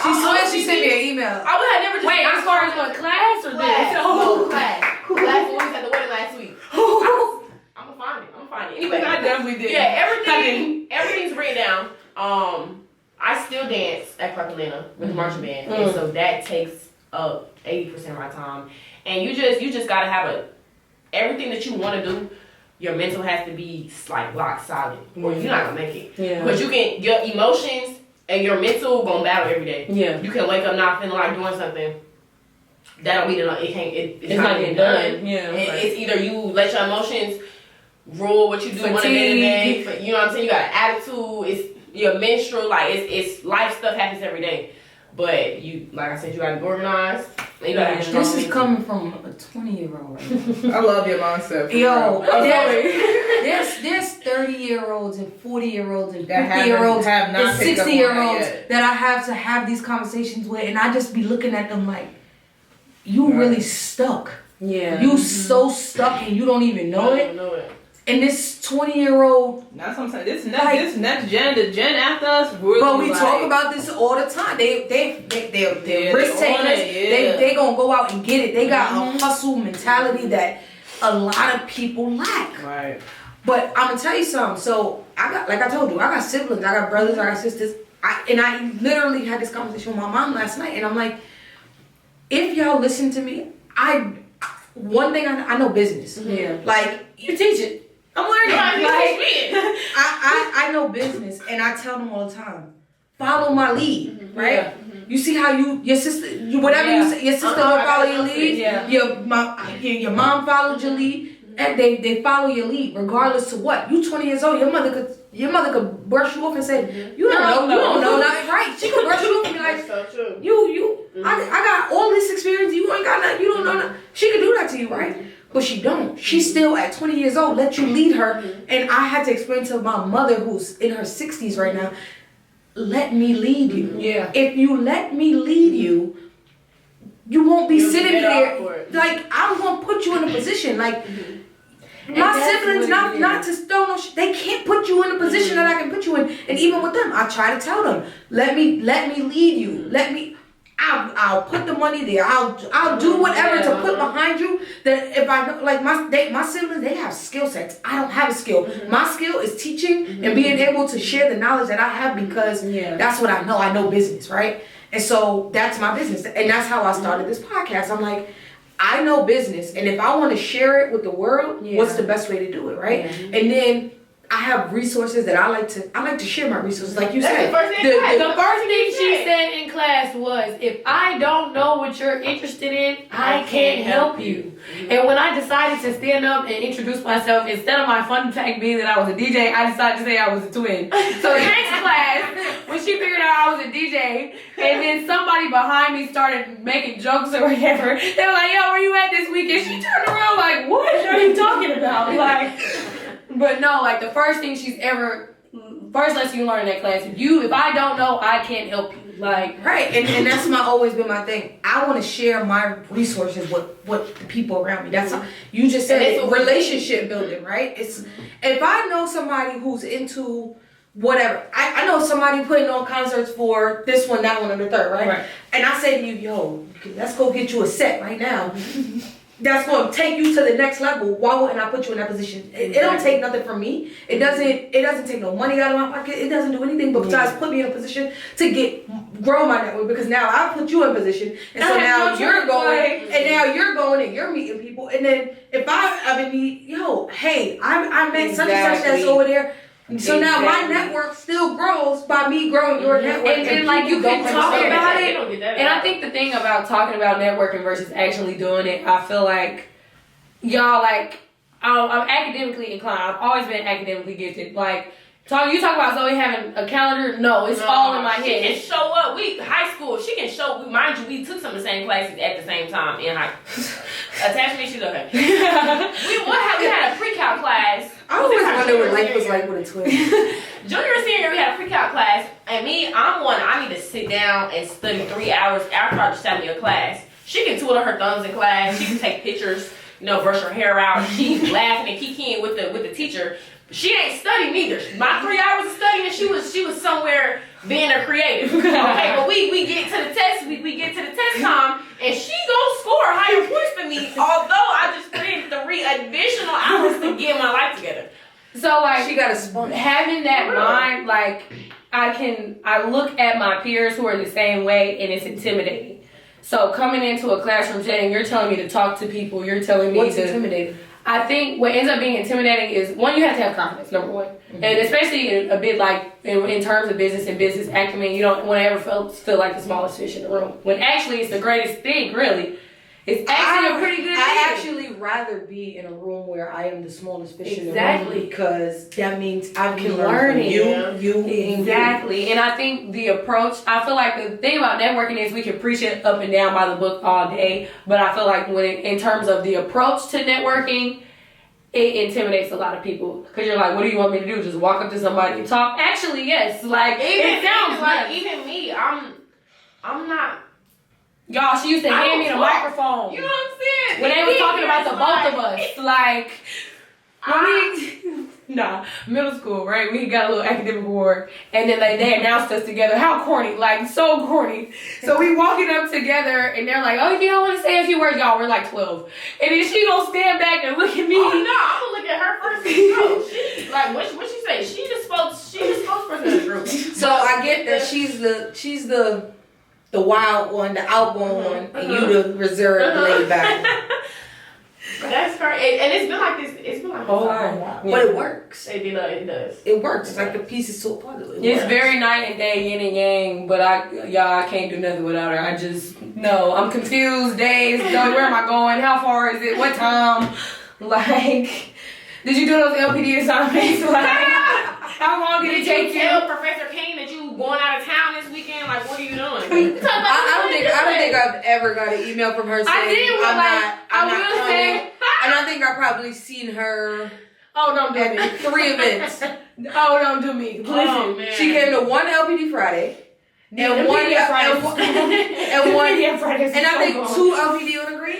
C: She swears she sent me an email.
D: I would have never just.
A: Wait, as far as what, class or
D: Class.
A: this?
D: No, class. Last week at the wedding last week. I'm gonna find it. Anyway,
B: I definitely did.
D: Yeah, everything's written down. I still dance at Clarkalina with the marching band, and so that takes up 80% of my time. And you just gotta have everything that you want to do. Your mental has to be like rock solid, or you're not gonna make it.
A: Yeah.
D: Because your emotions and your mental gonna battle every day.
A: Yeah.
D: You can wake up not feeling like doing something. That don't mean it's not getting
A: done.
D: done.
A: Yeah.
D: It's either you let your emotions rule what you do on a day to day. You know what I'm saying? You got an attitude. It's your menstrual. Like it's life stuff happens every day. But you, like I said, you gotta be organized. You gotta have strong
C: This is
D: mental.
C: coming from a 20-year-old.
B: I love your mindset.
C: Yo, there's 30-year-olds and 40-year-olds and
B: That
C: 50-year-olds
B: have not
C: and
B: picked up on
C: 60-year-olds
B: that yet.
C: that I have to have these conversations with, and I just be looking at them like, you really stuck.
A: Yeah.
C: You so stuck and you don't even know
D: I
C: it.
D: don't know it.
C: And this 20-year-old,
B: That's what I'm saying. This next gen, the gen after us, really.
C: but we
B: like,
C: talk about this all the time. They're risk
B: they on
C: takers.
B: it,
C: They gonna go out and get it. They got a hustle mentality that a lot of people lack.
B: Right.
C: But I'm gonna tell you something. So I got, like I told you, I got siblings, I got brothers, I got sisters. I literally had this conversation with my mom last night, and I'm like, if y'all listen to me, one thing I know business.
A: Yeah.
C: Like you teach it. I'm learning.
D: Like,
C: I know business, and I tell them all the time, follow my lead, right?
A: Yeah.
C: You see how your sister, whatever you say, your sister will follow your lead.
A: Yeah.
C: Your mom followed your lead, and they follow your lead regardless to what. You 20 years old, your mother could brush you off and say, you don't know nothing, right? She could brush you off and be like,
D: that's so true.
C: I got all this experience, you ain't got nothing, you don't know nothing. She could do that to you, right? But she don't. She's still at 20 years old, let you lead her. And I had to explain to my mother, who's in her 60s right now, let me lead you.
A: Yeah.
C: If you let me lead you, you won't be
D: You'll
C: sitting
D: get
C: here.
D: off for it.
C: Like, I'm going to put you in a position. Like,
A: And
C: my
A: that's
C: siblings,
A: what it
C: not to throw no shit. They can't put you in a position that I can put you in. And even with them, I try to tell them, let me lead you. I'll put the money there. I'll do whatever to put behind you. That if I know, like my siblings, they have skill sets. I don't have a skill. My skill is teaching and being able to share the knowledge that I have because that's what I know. I know business, right? And so that's my business, and that's how I started this podcast. I'm like, I know business, and if I want to share it with the world, what's the best way to do it, right? And then I have resources that I like to share my resources, like you said.
D: The first thing
A: she said in class was, if I don't know what you're interested in, I can't help you. And when I decided to stand up and introduce myself, instead of my fun fact being that I was a DJ, I decided to say I was a twin. So the next class, when she figured out I was a DJ, and then somebody behind me started making jokes or whatever, they were like, yo, where you at this weekend? She turned around like, what are you talking about? Like, but no, like the first lesson you learn in that class, if I don't know, I can't help you. Like,
C: right, and that's always been my thing. I want to share my resources with the people around me. That's you just said it, relationship building, right? It's if I know somebody who's into whatever, I know somebody putting on concerts for this one, that one, and the third, right? And I say to you, yo, let's go get you a set right now. That's going to take you to the next level. Why wouldn't I put you in that position? It don't take nothing from me. It doesn't take no money out of my pocket. It doesn't do anything but besides put me in a position to grow my network, because now I put you in position, and so now you're going, and you're meeting people, and then if I ever need, hey, I met such and such that's over there. So now my network still grows by me growing your network.
A: And like you can talk about it.
D: And
A: I think the thing about talking about networking versus actually doing it, I feel like y'all I'm academically inclined. I've always been academically gifted. Like you talk about Zoe having a calendar. No, it's all in my head.
D: She can show up. High school. She can show. Mind you, we took some of the same classes at the same time in high school. Attachment issues. Okay. We had a pre-cal class.
C: I always wonder what life was like with a twin.
D: Junior and senior, we had a pre-cal class, and I need to sit down and study 3 hours after I just sat me a class. She can twiddle her thumbs in class. She can take pictures, brush her hair out. She's laughing and kikiing with the teacher. she ain't studying either. My 3 hours of studying, she was somewhere being a creative. Okay, but we get to the test, we get to the test time, and she gonna score higher points than me, although I just put in 3 additional hours to get my life together.
A: So like
C: She got a sponge.
A: having that mind, like I look at my peers who are the same way, and it's intimidating. So coming into a classroom setting, you're telling me to talk to people. You're telling me
C: What's
A: to.
C: intimidating?
A: I think what ends up being intimidating is one, you have to have confidence. Number one, and especially in a bit like in terms of business and business acumen, you don't want to ever feel like the smallest fish in the room. When actually it's the greatest thing. Really, it's actually a pretty good thing.
C: I actually rather be in a room where I am the smallest fish in the
A: Exactly.
C: room because that means I can learn
A: Learning,
C: from you,
D: yeah.
C: you, and
A: Exactly. And I think the approach, I feel like the thing about networking is we can preach it up and down by the book all day, but I feel like in terms of the approach to networking, it intimidates a lot of people because you're like, what do you want me to do? Just walk up to somebody and talk? Actually, yes. Like, it sounds
D: like
A: nice.
D: even me, I'm not.
A: Y'all, she used to hand me the microphone.
D: You know what I'm saying?
A: When they was talking about the both of
D: like,
A: us, like, middle school, right? We got a little academic award, and then they announced us together. How corny, like so corny. So we walking up together, and they're like, "Oh, you don't want to say a few words, y'all." We're like 12, and then she gonna stand back and look at me.
D: Oh no, I'm gonna look at her first. No, she, like what she say? She the spokesperson of the group.
C: So I get that she's the wild one, the outgoing one, and you the reserved, laid back.
D: That's crazy, and it's been like this. It's been like this
A: Oh,
D: for a
A: wow.
D: while.
C: But it works.
D: It does.
C: It works. It's like the pieces to a puzzle. It
A: It's
C: works.
A: very night and day, yin and yang, but I can't do nothing without her. I just, no, I'm confused, days, where am I going, how far is it, what time, like, did you do those LPD assignments, like, how long did it take you?
D: Tell Professor King that you going out of town this weekend? Like, what are you doing?
C: I don't think I've ever got an email from her saying
A: I did, but
C: I'm
A: like,
C: not
A: I will
C: coming.
A: say,
C: And I think I've probably seen her
A: oh, don't do me.
C: at 3 events.
A: Oh, don't do me. Listen,
D: Oh, man.
C: She came to one LPD Friday. And one
A: Fridays.
C: and one
A: Fridays.
C: and I think 2 LPD on the green.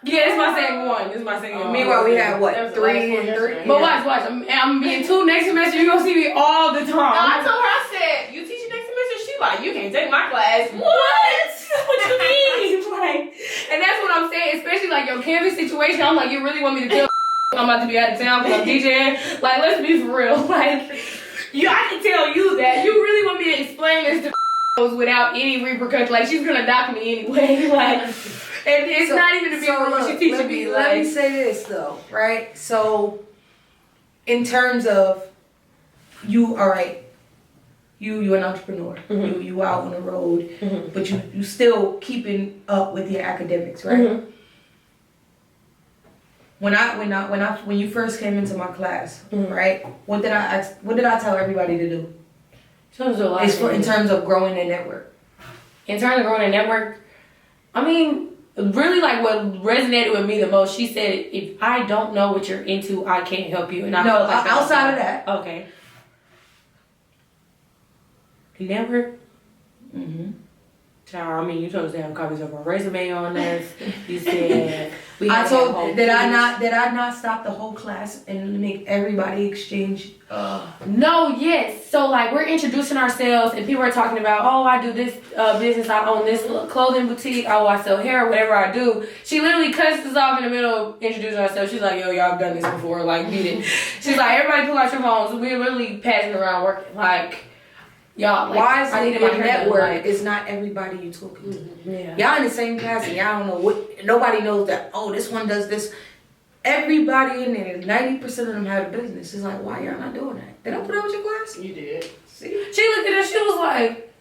A: Yeah, it's my second one. It's my second one.
C: Meanwhile, we had
D: That
C: what,
D: was the
C: 3
D: last one
C: and 3.
D: yesterday.
A: But watch. I'm being 2 next semester. You're gonna see me all the
D: No,
A: time.
D: I told her, I said, you teaching next semester? She like, you can't take my class.
A: What? What you mean? Like, and that's what I'm saying. Especially like your campus situation. I'm like, you really want me to tell I'm about to be out of town because I'm DJing? Like, let's be for real. Like, I can tell you that. You really want me to explain this to without any repercussions? Like, she's gonna dock me anyway. Like, and it's not even to be what she's teaching me.
C: Let me
A: Like,
C: say this though, right? So, in terms of you, all right, you an entrepreneur.
A: Mhm.
C: You out on the road,
A: Mhm.
C: but you still keeping up with your academics, right?
A: Mhm.
C: When you first came into my class,
A: Mhm.
C: right? What did I tell everybody to do? It's in
A: in
C: terms of growing their network.
A: terms of growing a network, I mean, really like what resonated with me the most, she said, if I don't know what you're into, I can't help you. And I
C: No,
A: felt like that was
C: outside of that.
A: Okay. Network?
C: Mm-hmm.
A: Child, I mean, you told us to have copies of our resume on this. You said we
C: I
A: had to have whole
C: told did I
A: page.
C: not stop the whole class and make everybody exchange?
A: No, yes. So like we're introducing ourselves and people are talking about, oh, I do this business, I own this clothing boutique, oh, I sell hair, whatever I do. She literally cuts us off in the middle of introducing herself. She's like, yo, y'all have done this before, like beat it. She's like, everybody pull out your phones. We're literally passing around working. Like, y'all, like,
C: Why is
A: I
C: it
A: needed
C: your
A: my hair done,
C: network
A: like,
C: is not everybody you talking to?
A: yeah.
C: Y'all in the same class and y'all don't know what. Nobody knows that. Oh, this one does this. Everybody in there, 90% of them have a business. It's like, why y'all not doing that? Did I put up with your class?
D: You did.
C: See?
A: She looked at us, she was like,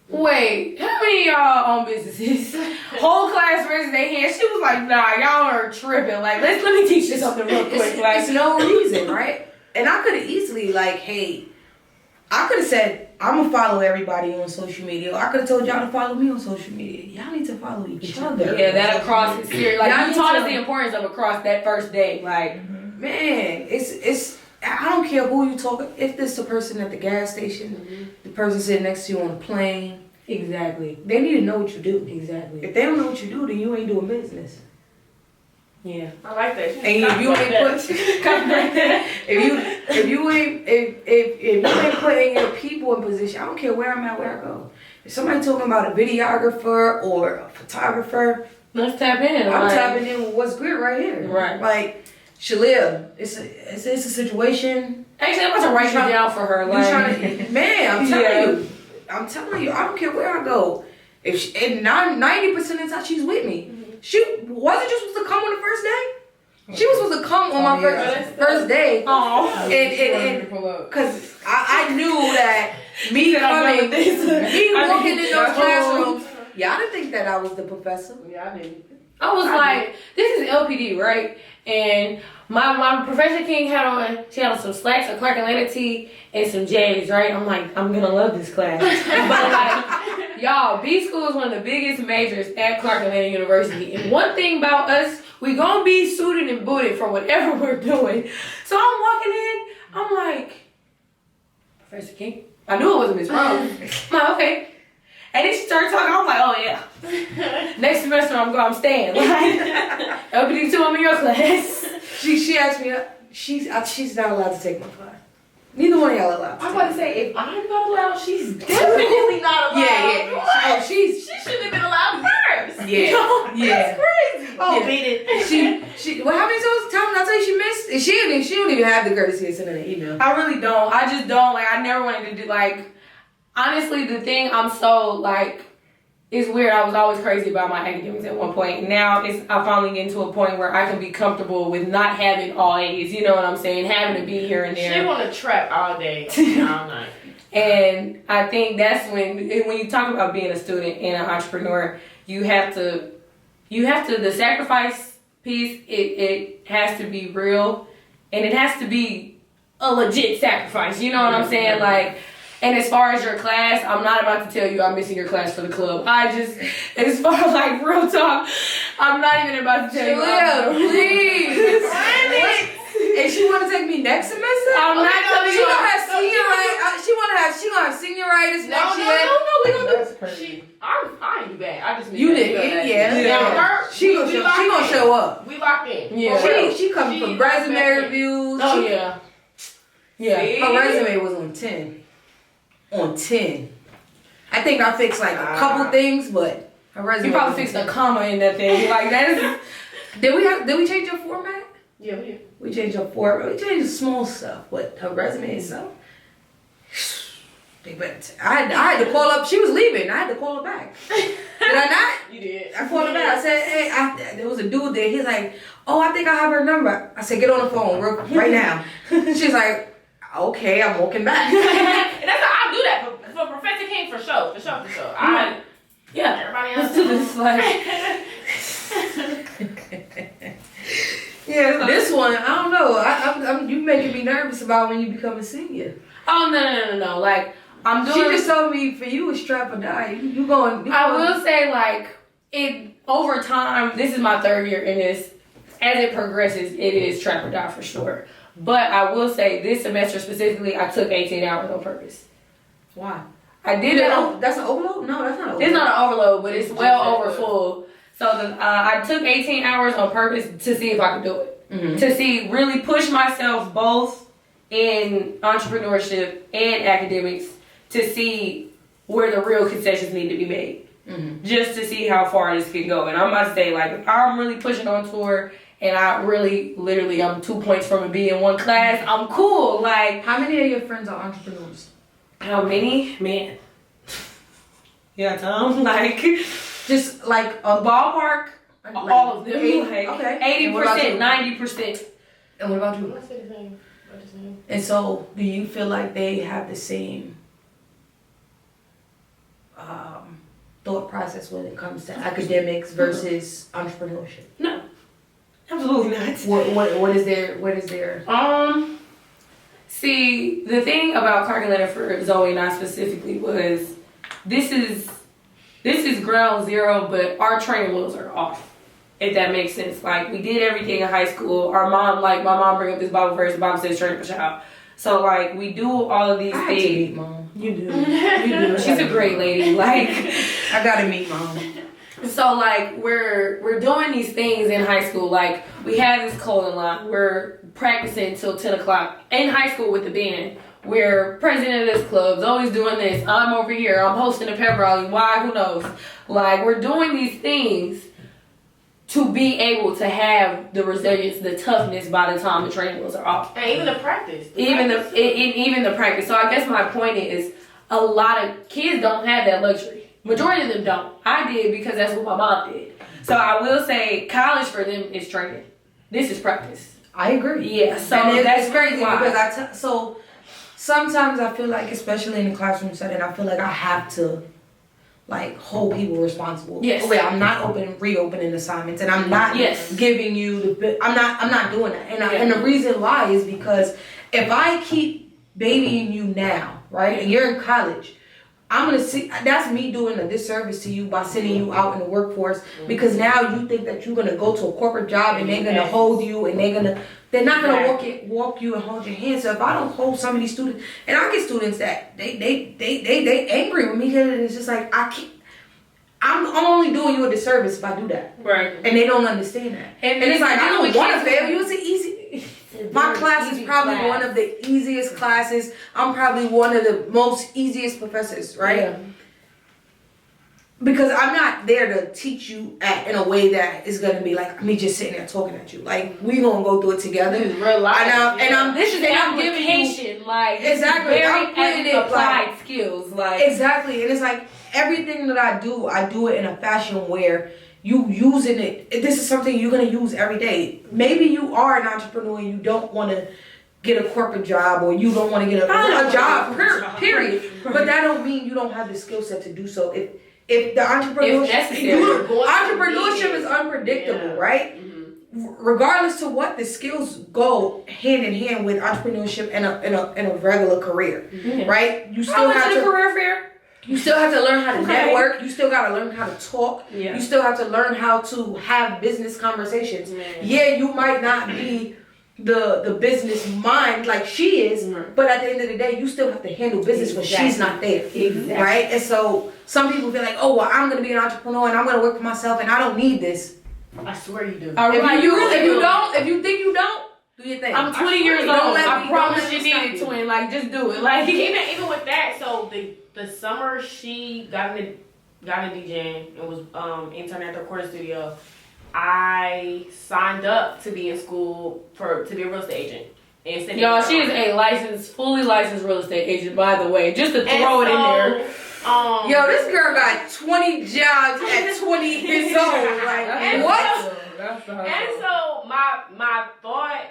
A: wait, how many of y'all own businesses? Whole class raised their hand. She was like, nah, y'all are tripping. Like, let me teach you something real quick. Like,
C: It's no reason, right? And I could have easily, like, hey, I could have said, I'm going to follow everybody on social media. I could have told y'all to follow me on social media. Y'all need to follow each other.
A: yeah, that across is serious. Like,
C: Y'all
A: you
C: need
A: taught
C: to-
A: us the importance of across that first day. Like,
C: Man, it's I don't care who you talking. If this the person at the gas station, the person sitting next to you on a plane,
A: exactly.
C: they need to know what you do.
A: Exactly.
C: If they don't know what you do, then you ain't doing business.
A: Yeah.
D: I like that.
C: And if you ain't put, if if you ain't putting your people in position, I don't care where I'm at, where I go. If somebody talking about a videographer or a photographer,
E: let's tap in.
C: I'm tapping in with what's good right here.
E: Right.
C: Like, Shalia, it's a situation.
E: Actually, I'm about to write you down for her. Like,
C: Man, I'm telling you, I don't care where I go. If she, and 90% of the time she's with me. She wasn't just supposed to come on the first day. She was supposed to come on my first day.
E: Oh,
C: and because I knew that me coming, me walking in those classrooms. Y'all didn't think that I was the professor.
B: Yeah, I did.
E: I was like, this is LPD, right? And my Professor King had on some slacks, a Clark Atlanta tee, and some J's, right? I'm like, I'm gonna love this class. But like, y'all, B School is one of the biggest majors at Clark Atlanta University. And one thing about us, we gonna be suited and booted for whatever we're doing. So I'm walking in, I'm like, Professor King? I knew it wasn't Miss Rose. I'm like, okay. And then she started talking, I'm like, oh yeah. Next semester I'm staying. Like, LPD 2, I'm in your class.
C: She asked me, she's not allowed to take my class. Neither one of y'all allowed to.
B: I'm about to say, if I'm not allowed, she's definitely not allowed.
C: Yeah.
B: She should have been allowed first.
C: Yeah.
B: That's crazy.
C: Oh,
B: Yeah.
C: beat it. She. Well, how many times I tell you she missed? She don't even have the courtesy of sending an email.
E: I really don't. I just don't. Like, I never wanted to do, like, honestly, the thing I'm so, like, it's weird. I was always crazy about my academics at one point. Now I finally get to a point where I can be comfortable with not having all A's. You know what I'm saying? Having to be here and there.
D: She want to trap all day, all night.
E: And I think that's when you talk about being a student and an entrepreneur, you have to the sacrifice piece. It has to be real, and it has to be a legit sacrifice. You know what I'm saying? Like. And as far as your class, I'm not about to tell you I'm missing your class for the club. As far as like real talk, I'm not even about to tell you.
C: Please. And she want to take me next semester?
E: I'm not telling you.
C: She gonna have senioritis. She gonna have senioritis next year.
B: No, we gonna do
D: Crazy. I ain't do bad. I just
C: you did, yeah.
D: Now her,
C: she gonna show up.
D: We locked in.
E: Yeah.
C: She coming from resume reviews.
E: Oh yeah. Yeah.
C: Her resume was on 10. On 10. I think I fixed like a couple things, but her resume.
E: You probably fixed a comma in that thing. Like that is.
C: Did we change your format?
D: Yeah, we did.
C: We changed her format. We changed the small stuff, but her resume itself. But I had to call up. She was leaving. I had to call her back. Did I not?
D: You did.
C: I called her back. I said, hey, there was a dude there. He's like, oh, I think I have her number. I said, get on the phone right now. She's like, okay, I'm walking back.
D: And that's how I do that for Professor King for sure.
E: Yeah.
D: Everybody
E: Let's
D: else.
E: do this. Like.
C: Yeah, this one, I don't know. You making me nervous about when you become a senior.
E: Oh no! Like I'm doing.
C: She just told me for you it's trap or die. You going?
E: I will say like it over time. This is my third year in this. As it progresses, it is trap or die for sure. But I will say this semester specifically, I took 18 hours on purpose.
C: Why?
E: I did it.
C: That's an overload? No, that's not an overload.
E: It's not an overload, but it's well over full. So I took 18 hours on purpose to see if I could do it. Mm-hmm. To really push myself both in entrepreneurship and academics to see where the real concessions need to be made. Mm-hmm. Just to see how far this can go. And I'm about to say, like, I'm really pushing on tour and I really, literally, I'm 2 points from being in one class. I'm cool. Like,
C: how many of your friends are entrepreneurs?
E: How many? Man. Yeah, Tom. Like,
C: just like a ballpark.
E: Like all of them.
C: Okay.
E: 80%, 90%.
C: And what about you?
D: What's his name?
C: And so, do you feel like they have the same thought process when it comes to academics versus entrepreneurship?
E: No, absolutely not.
C: What is their?
E: See, the thing about Clark Atlanta for Zoey and I specifically was this is ground zero, but our training wheels are off. If that makes sense. Like, we did everything in high school. Our mom, like, my mom bring up this Bible verse, the Bible says train up a child. So, like, we do all of these things.
C: I meet mom.
E: You do. You do. She's a great lady. Like,
C: I gotta meet mom.
E: So like we're doing these things in high school. Like we have this clothing line. We're practicing till 10 o'clock in high school with the band. We're president of this club. Zoe's doing this. I'm over here. I'm hosting a pep rally. Why? Who knows? Like we're doing these things to be able to have the resilience, the toughness by the time the training wheels are off.
D: And even the practice.
E: Even the practice. So I guess my point is a lot of kids don't have that luxury. Majority of them don't. I did because that's what my mom did. So I will say college for them is training. This is practice.
C: I agree.
E: Yeah. So
C: and
E: that's
C: crazy
E: why.
C: because so sometimes I feel like, especially in the classroom setting, I feel like I have to like hold people responsible.
E: Yes.
C: Okay, I'm not reopening assignments, and I'm not giving you the. I'm not doing that. And the reason why is because if I keep babying you now, right, and you're in college, I'm gonna see that's me doing a disservice to you by sending you out in the workforce because now you think that you're gonna go to a corporate job and they're gonna hold you and they're not gonna walk you and hold your hand. So if I don't hold some of these students, and I get students that they angry with me because it's just like I'm only doing you a disservice if I do that.
E: Right.
C: And they don't understand that. And it's like I don't want to fail you. It's an easy. My class is probably one of the easiest classes. I'm probably one of the most easiest professors, right?
E: Yeah.
C: Because I'm not there to teach you in a way that is gonna be like me just sitting there talking at you. Like we gonna go through it together.
D: This is real life.
E: This is
C: I'm giving you
E: application, like
C: exactly.
E: very
C: I'm putting it
E: applied
C: like
E: skills, like
C: exactly. And it's like everything that I do it in a fashion where you using it. This is something you're gonna use every day. Maybe you are an entrepreneur and you don't want to get a corporate job or you don't want to get a job. Period. But that don't mean you don't have the skill set to do so. If the entrepreneurship is unpredictable, right? Mm-hmm. Regardless to what, the skills go hand in hand with entrepreneurship and a regular career, right? You still have to
E: career fair.
C: You still have to learn how to network. You still got to learn how to talk.
E: Yeah.
C: You still have to learn how to have business conversations. Yeah, you might not be the business mind like she is, but at the end of the day, you still have to handle business when she's not there.
E: Exactly.
C: Right? And so some people feel like, oh, well, I'm going to be an entrepreneur and I'm going to work for myself and I don't need this.
D: I swear you do.
C: If you think you don't, do your thing.
E: I'm 20 years old. I promise you need it,
C: you.
E: twin. Like, just do it. Like,
D: even with that, so the summer she got into DJing and was interning at the recording studio, I signed up to be in school to be a real estate agent.
E: Y'all, she is a fully licensed real estate agent, by the way. Just to throw it in there.
C: Yo, this girl got 20 jobs at 20 years old. Like, what?
D: And so my thought,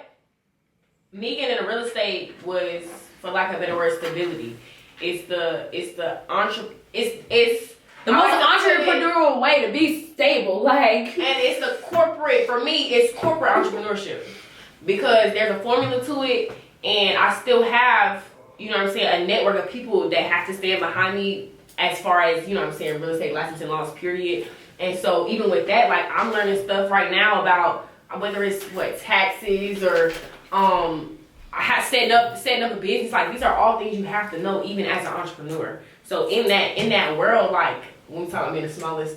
D: me getting into real estate was, for lack of a better word, stability. It's the
E: most entrepreneurial way to be stable, like.
D: And it's the corporate, for me, it's corporate entrepreneurship. Because there's a formula to it, and I still have, you know what I'm saying, a network of people that have to stand behind me as far as, you know what I'm saying, real estate licensing laws, period. And so even with that, like, I'm learning stuff right now about whether it's, taxes or setting up a business. Like, these are all things you have to know even as an entrepreneur. So in that world, like, when we talk about being the smallest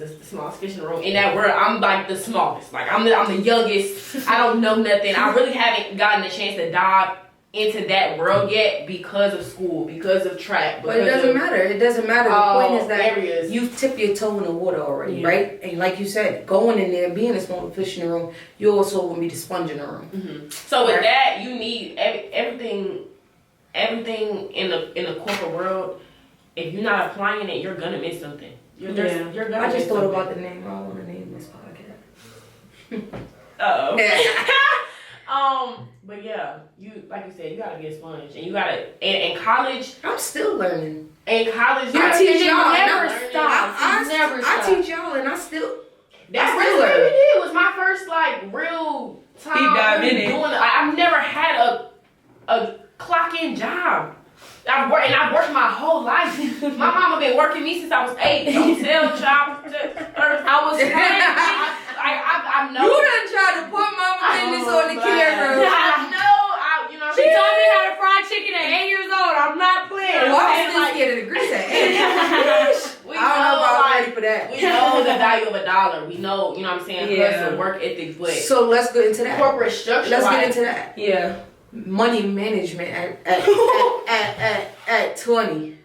D: fish in the room, in that world, I'm like the smallest. Like, I'm the youngest. I don't know nothing. I really haven't gotten a chance to dive into that world yet because of school, because of track.
C: But it doesn't matter. It doesn't matter. The point is that
D: areas.
C: you tip your toe in the water already, right? And like you said, going in there, being a small fish in the room, you also going to be the sponge in the room.
D: Mm-hmm. So with that, you need everything in the corporate world. If you're not applying it, you're gonna miss something. You're gonna.
C: I just thought
D: something.
C: about the name. I don't want to name this podcast.
D: But yeah, you like you said, you gotta be a sponge, and you gotta. And in college,
C: I'm still learning.
D: In college,
C: I teach y'all.
E: Never stop.
C: I teach y'all, and I still.
D: That's what you did. Was my first like real time
E: Deep dive in it.
D: doing. I've never had a clock in job. I've worked my whole life. My mama been working me since I was 8. Don't tell child. I was I know.
C: You done tried to put mama business on the camera.
D: I know.
E: She told me how to fry chicken at 8 years old. I'm not playing.
C: Well, I was still scared of the grease at 8. I don't know if I was ready for that.
D: We know the the value of a dollar. We know, you know what I'm saying, hustle, work ethics, but
C: So let's get into that.
D: corporate structure.
C: Let's get into that.
E: Yeah.
C: Money management at 20.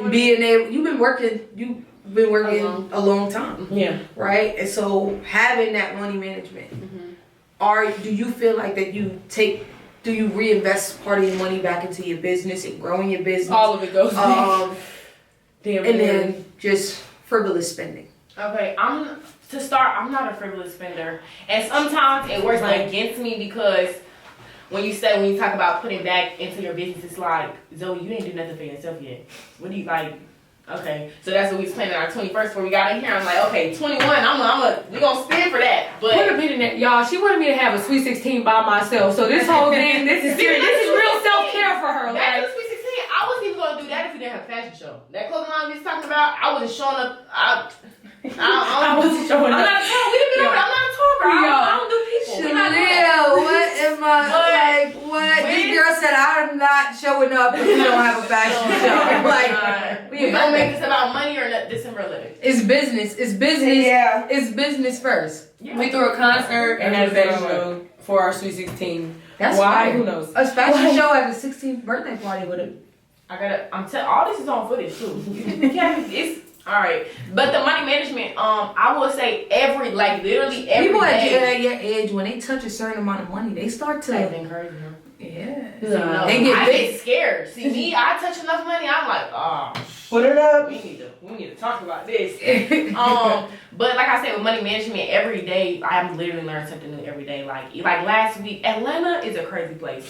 C: Being able, you've been working a long time.
E: Yeah.
C: Right? And so having that money management, do you feel like that do you reinvest part of your money back into your business and growing your business?
E: All of it goes
C: Damn.
E: And
C: Then just frivolous spending.
D: Okay, I'm not a frivolous spender, and sometimes it works against me because when you talk about putting back into your business, it's like, Zoe, you didn't do nothing for yourself yet. What do you like? Okay, so that's what we was planning our 21st before we got in here. I'm like, okay, 21, we gonna spend for that. But
E: put a bit in that, y'all. She wanted me to have a Sweet 16 by myself. So this whole thing, this is serious. This is real self-care for her.
D: Back
E: Like,
D: in Sweet 16, I wasn't even gonna do that if we didn't have a fashion show. That clothing line we was talking about, I wasn't showing up.
E: I wasn't showing up.
D: I'm not a talker. We didn't been over. I'm not a talker. I don't do people. We're not doing that.
C: What am I like? What this girl said? I'm not showing up if we don't have a fashion show. Like
D: we gonna make this about money or this in real living?
C: It's business. It's business.
A: Yeah.
C: It's business first.
D: Yeah.
E: we threw a concert and had a fashion show for our Sweet 16.
C: That's
E: why?
C: fire.
E: Who knows?
C: A fashion show at a 16th birthday party with it.
D: All this is on footage too. It's alright. But the money management, I will say literally every
C: people
D: day.
C: at your age, when they touch a certain amount of money, they start to.
D: I've been encouraging her.
C: Yeah.
D: I get scared. See me, I touch enough money, I'm like, oh,
A: Put it up.
D: we need to talk about this. But like I said, with money management, every day I'm literally learning something new every day. Like last week, Atlanta is a crazy place,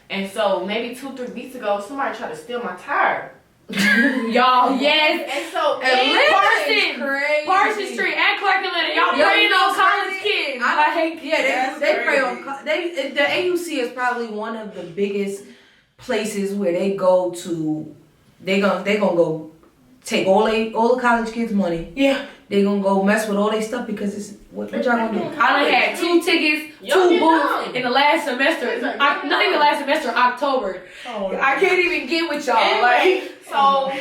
D: and so maybe 2-3 weeks ago, somebody tried to steal my tire.
E: Y'all, yes.
D: And so
E: Parsons Street at Clark Atlanta. Y'all praying on college kids.
C: They prey on. The AUC is probably one of the biggest places where they go to. They gonna go take all the college kids' money.
E: Yeah.
C: They gonna go mess with all their stuff because it's what y'all gonna do?
E: I done had 2 tickets, 2 booths in the last semester. Not even last semester, October. I can't even get with y'all.
D: Anyway, so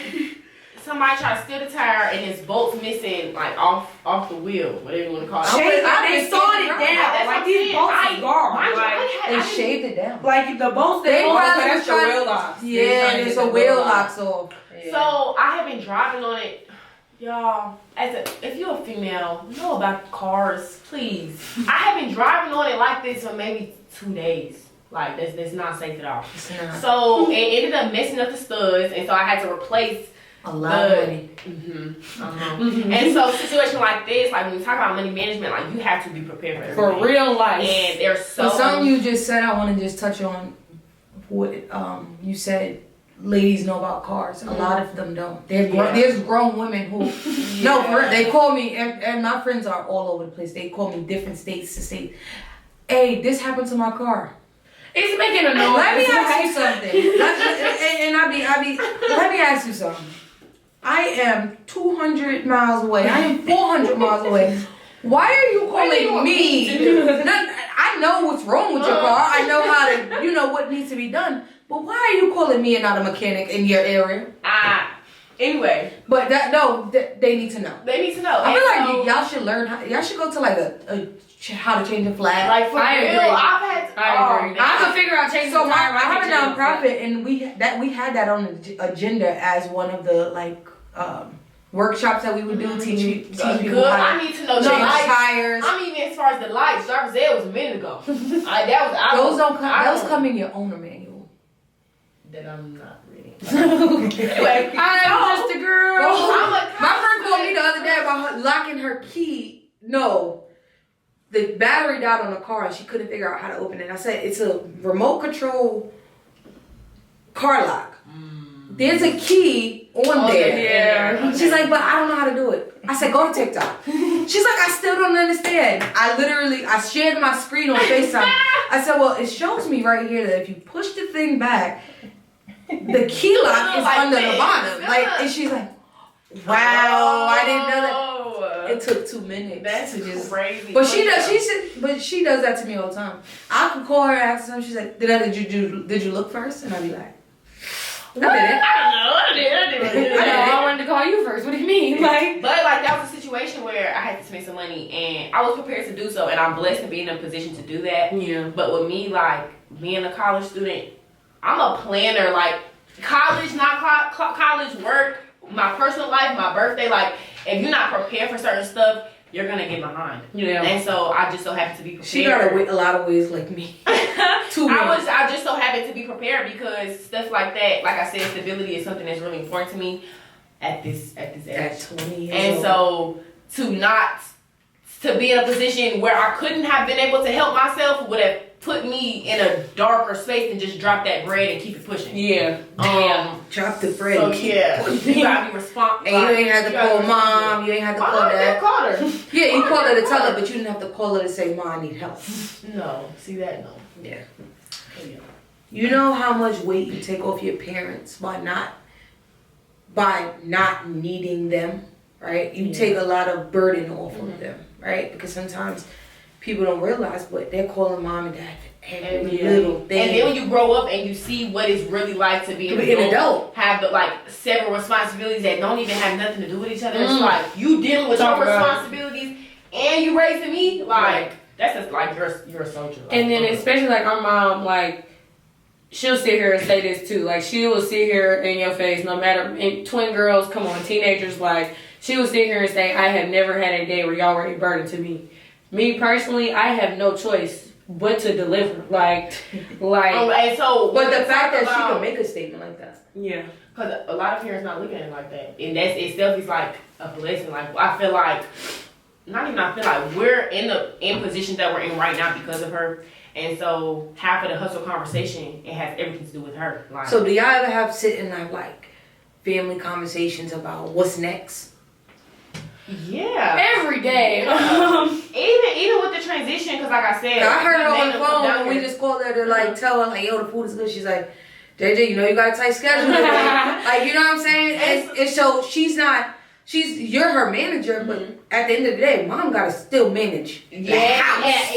D: somebody tried to steal the tire and his bolt's missing, like off the wheel, whatever you want to call it.
A: They sawed it down.
D: That's
A: Like
D: what
A: these
D: I'm
A: bolts
D: saying.
A: are gone.
C: They shaved it down.
A: Like the bolts
C: They probably
E: that's the wheel locks.
C: Yeah, there's a wheel locks off.
D: So I have been driving on it. Y'all, if you're a female, know about cars, please. I have been driving on it like this for maybe 2 days. Like, that's not safe at all. So it ended up messing up the studs, and so I had to replace
C: a lot of money.
D: And so situation like this, like when we talk about money management, like you have to be prepared for everything.
E: For real life.
D: And there's so
C: something you just said, I want to just touch on what you said. Ladies know about cars. A lot of them don't. There's grown women who they call me, and my friends are all over the place. They call me different states to say, "Hey, this happened to my car."
E: It's making a noise.
C: Let me ask you something. Let me ask you something. I am 200 miles away. I am 400 miles away. Why are you calling me? I know what's wrong with your car. I know how to, what needs to be done. But why are you calling me and not a mechanic in your area?
D: Anyway.
C: But they need to know.
D: They need to know.
C: I feel like y'all should learn. Y'all should go to like a how to change a flag.
D: Like for
E: I
D: real,
E: agree.
D: I agree.
E: I can figure out changing the tire.
C: I have a nonprofit, and we had that on the agenda as one of the workshops that we would do. Teach people how to.
D: I need to know the lights.
C: Tires.
D: I mean, as far as the lights, driver's ed was a minute ago. Those
C: come in your owner manual.
D: That I'm not reading.
E: Anyway, I'm just a girl.
C: My friend called me the other day about her locking her key. No. The battery died on the car and she couldn't figure out how to open it. I said, it's a remote control car lock. There's a key on there.
E: Yeah.
C: She's like, but I don't know how to do it. I said, go to TikTok. She's like, I still don't understand. I shared my screen on FaceTime. I said, well, it shows me right here that if you push the thing back, the key lock is under the bottom. And she's like, wow, I didn't know that. It took 2 minutes.
D: That's crazy.
C: But she does that to me all the time. I could call her and ask her. She's like, did you look first? And I'd be like, I did it.
D: I don't know. I did.
E: I wanted to call you first. What do you mean?
D: But that was the situation where I had to spend some money, and I was prepared to do so, and I'm blessed to be in a position to do that.
E: Yeah.
D: But with me, like, being a college student, I'm a planner. Like, college, not college, work, my personal life, my birthday. Like, if you're not prepared for certain stuff, you're gonna get behind.
E: Yeah.
D: And so I just so happen to be prepared.
C: She got a lot of ways like me.
D: I just so happened to be prepared because stuff like that, like I said, stability is something that's really important to me at this age.
C: At 20 years
D: And
C: old.
D: so to be in a position where I couldn't have been able to help myself would have put me in a darker space and just drop that bread and keep it pushing.
E: Yeah.
C: Drop the bread.
D: So
C: and keep
D: yeah,
C: pushing.
D: you gotta be responsible.
C: And you ain't had to call mom. You ain't had to call dad.
D: Called her.
C: Yeah, you called her to tell her, but you didn't have to call her to say, "Mom, I need help."
D: No, see that? No.
C: Yeah. You know how much weight you take off your parents by not needing them, right? You take a lot of burden off of them, right? Because sometimes people don't realize, but they're calling mom and dad for every little thing.
D: And then when you grow up and you see what it's really like to be an adult, have several responsibilities that don't even have nothing to do with each other. It's like you dealing with your responsibilities and you raising me. Like that's just like you're a soldier. Like,
E: And then especially like our mom, like she'll sit here and say this too. Like she will sit here in your face, no matter. And twin girls, come on, teenagers. Like she will sit here and say, "I have never had a day where y'all were a burden to me." Me personally, I have no choice but to deliver.
D: and so,
C: but the fact that she can make a statement like that,
E: yeah,
D: because a lot of parents not looking at it like that, and that's itself is like a blessing. Like I feel like, we're in position that we're in right now because of her, and so half of the hustle conversation it has everything to do with her. Like,
C: so do y'all ever have sitting like family conversations about what's next?
D: Yeah,
E: every day.
D: Even with the transition, because like I said,
C: I heard her on the phone when we just called her to like tell her like, "Yo, the food is good." She's like, "JJ, you know you got a tight schedule today." Like, you know what I'm saying? And so you're her manager, but at the end of the day, mom gotta still manage the house.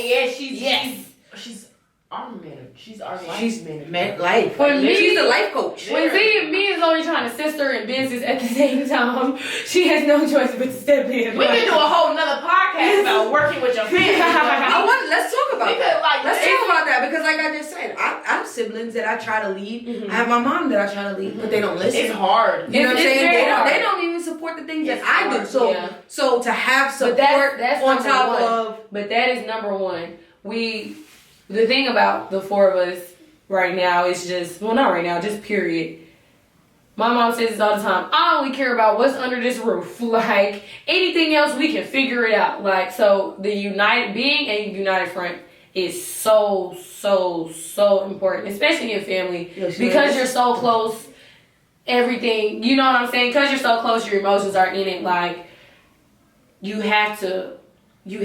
D: She's our manager. She's our life manager.
C: Life. She's the life coach.
E: When me and Zoe trying to sister in business at the same time, she has no choice but to step in.
D: We can do a whole nother podcast about working with your family.
C: Let's talk about that. Let's talk about that because, like I just said, I have siblings that I try to lead. I have my mom that I try to lead, but they don't listen.
D: It's hard.
C: You know what I'm saying? They
E: hard.
C: don't even support the things that I do. So to have support
E: that's
C: on top of,
E: but that is number one. The thing about the four of us right now is just, well, not right now, just period. My mom says this all the time. I only care about what's under this roof. Like, anything else, we can figure it out. Like, so being a united front is so important, especially in family. Because you're so close, everything, you know what I'm saying? Because you're so close, your emotions are in it. Like, you have to be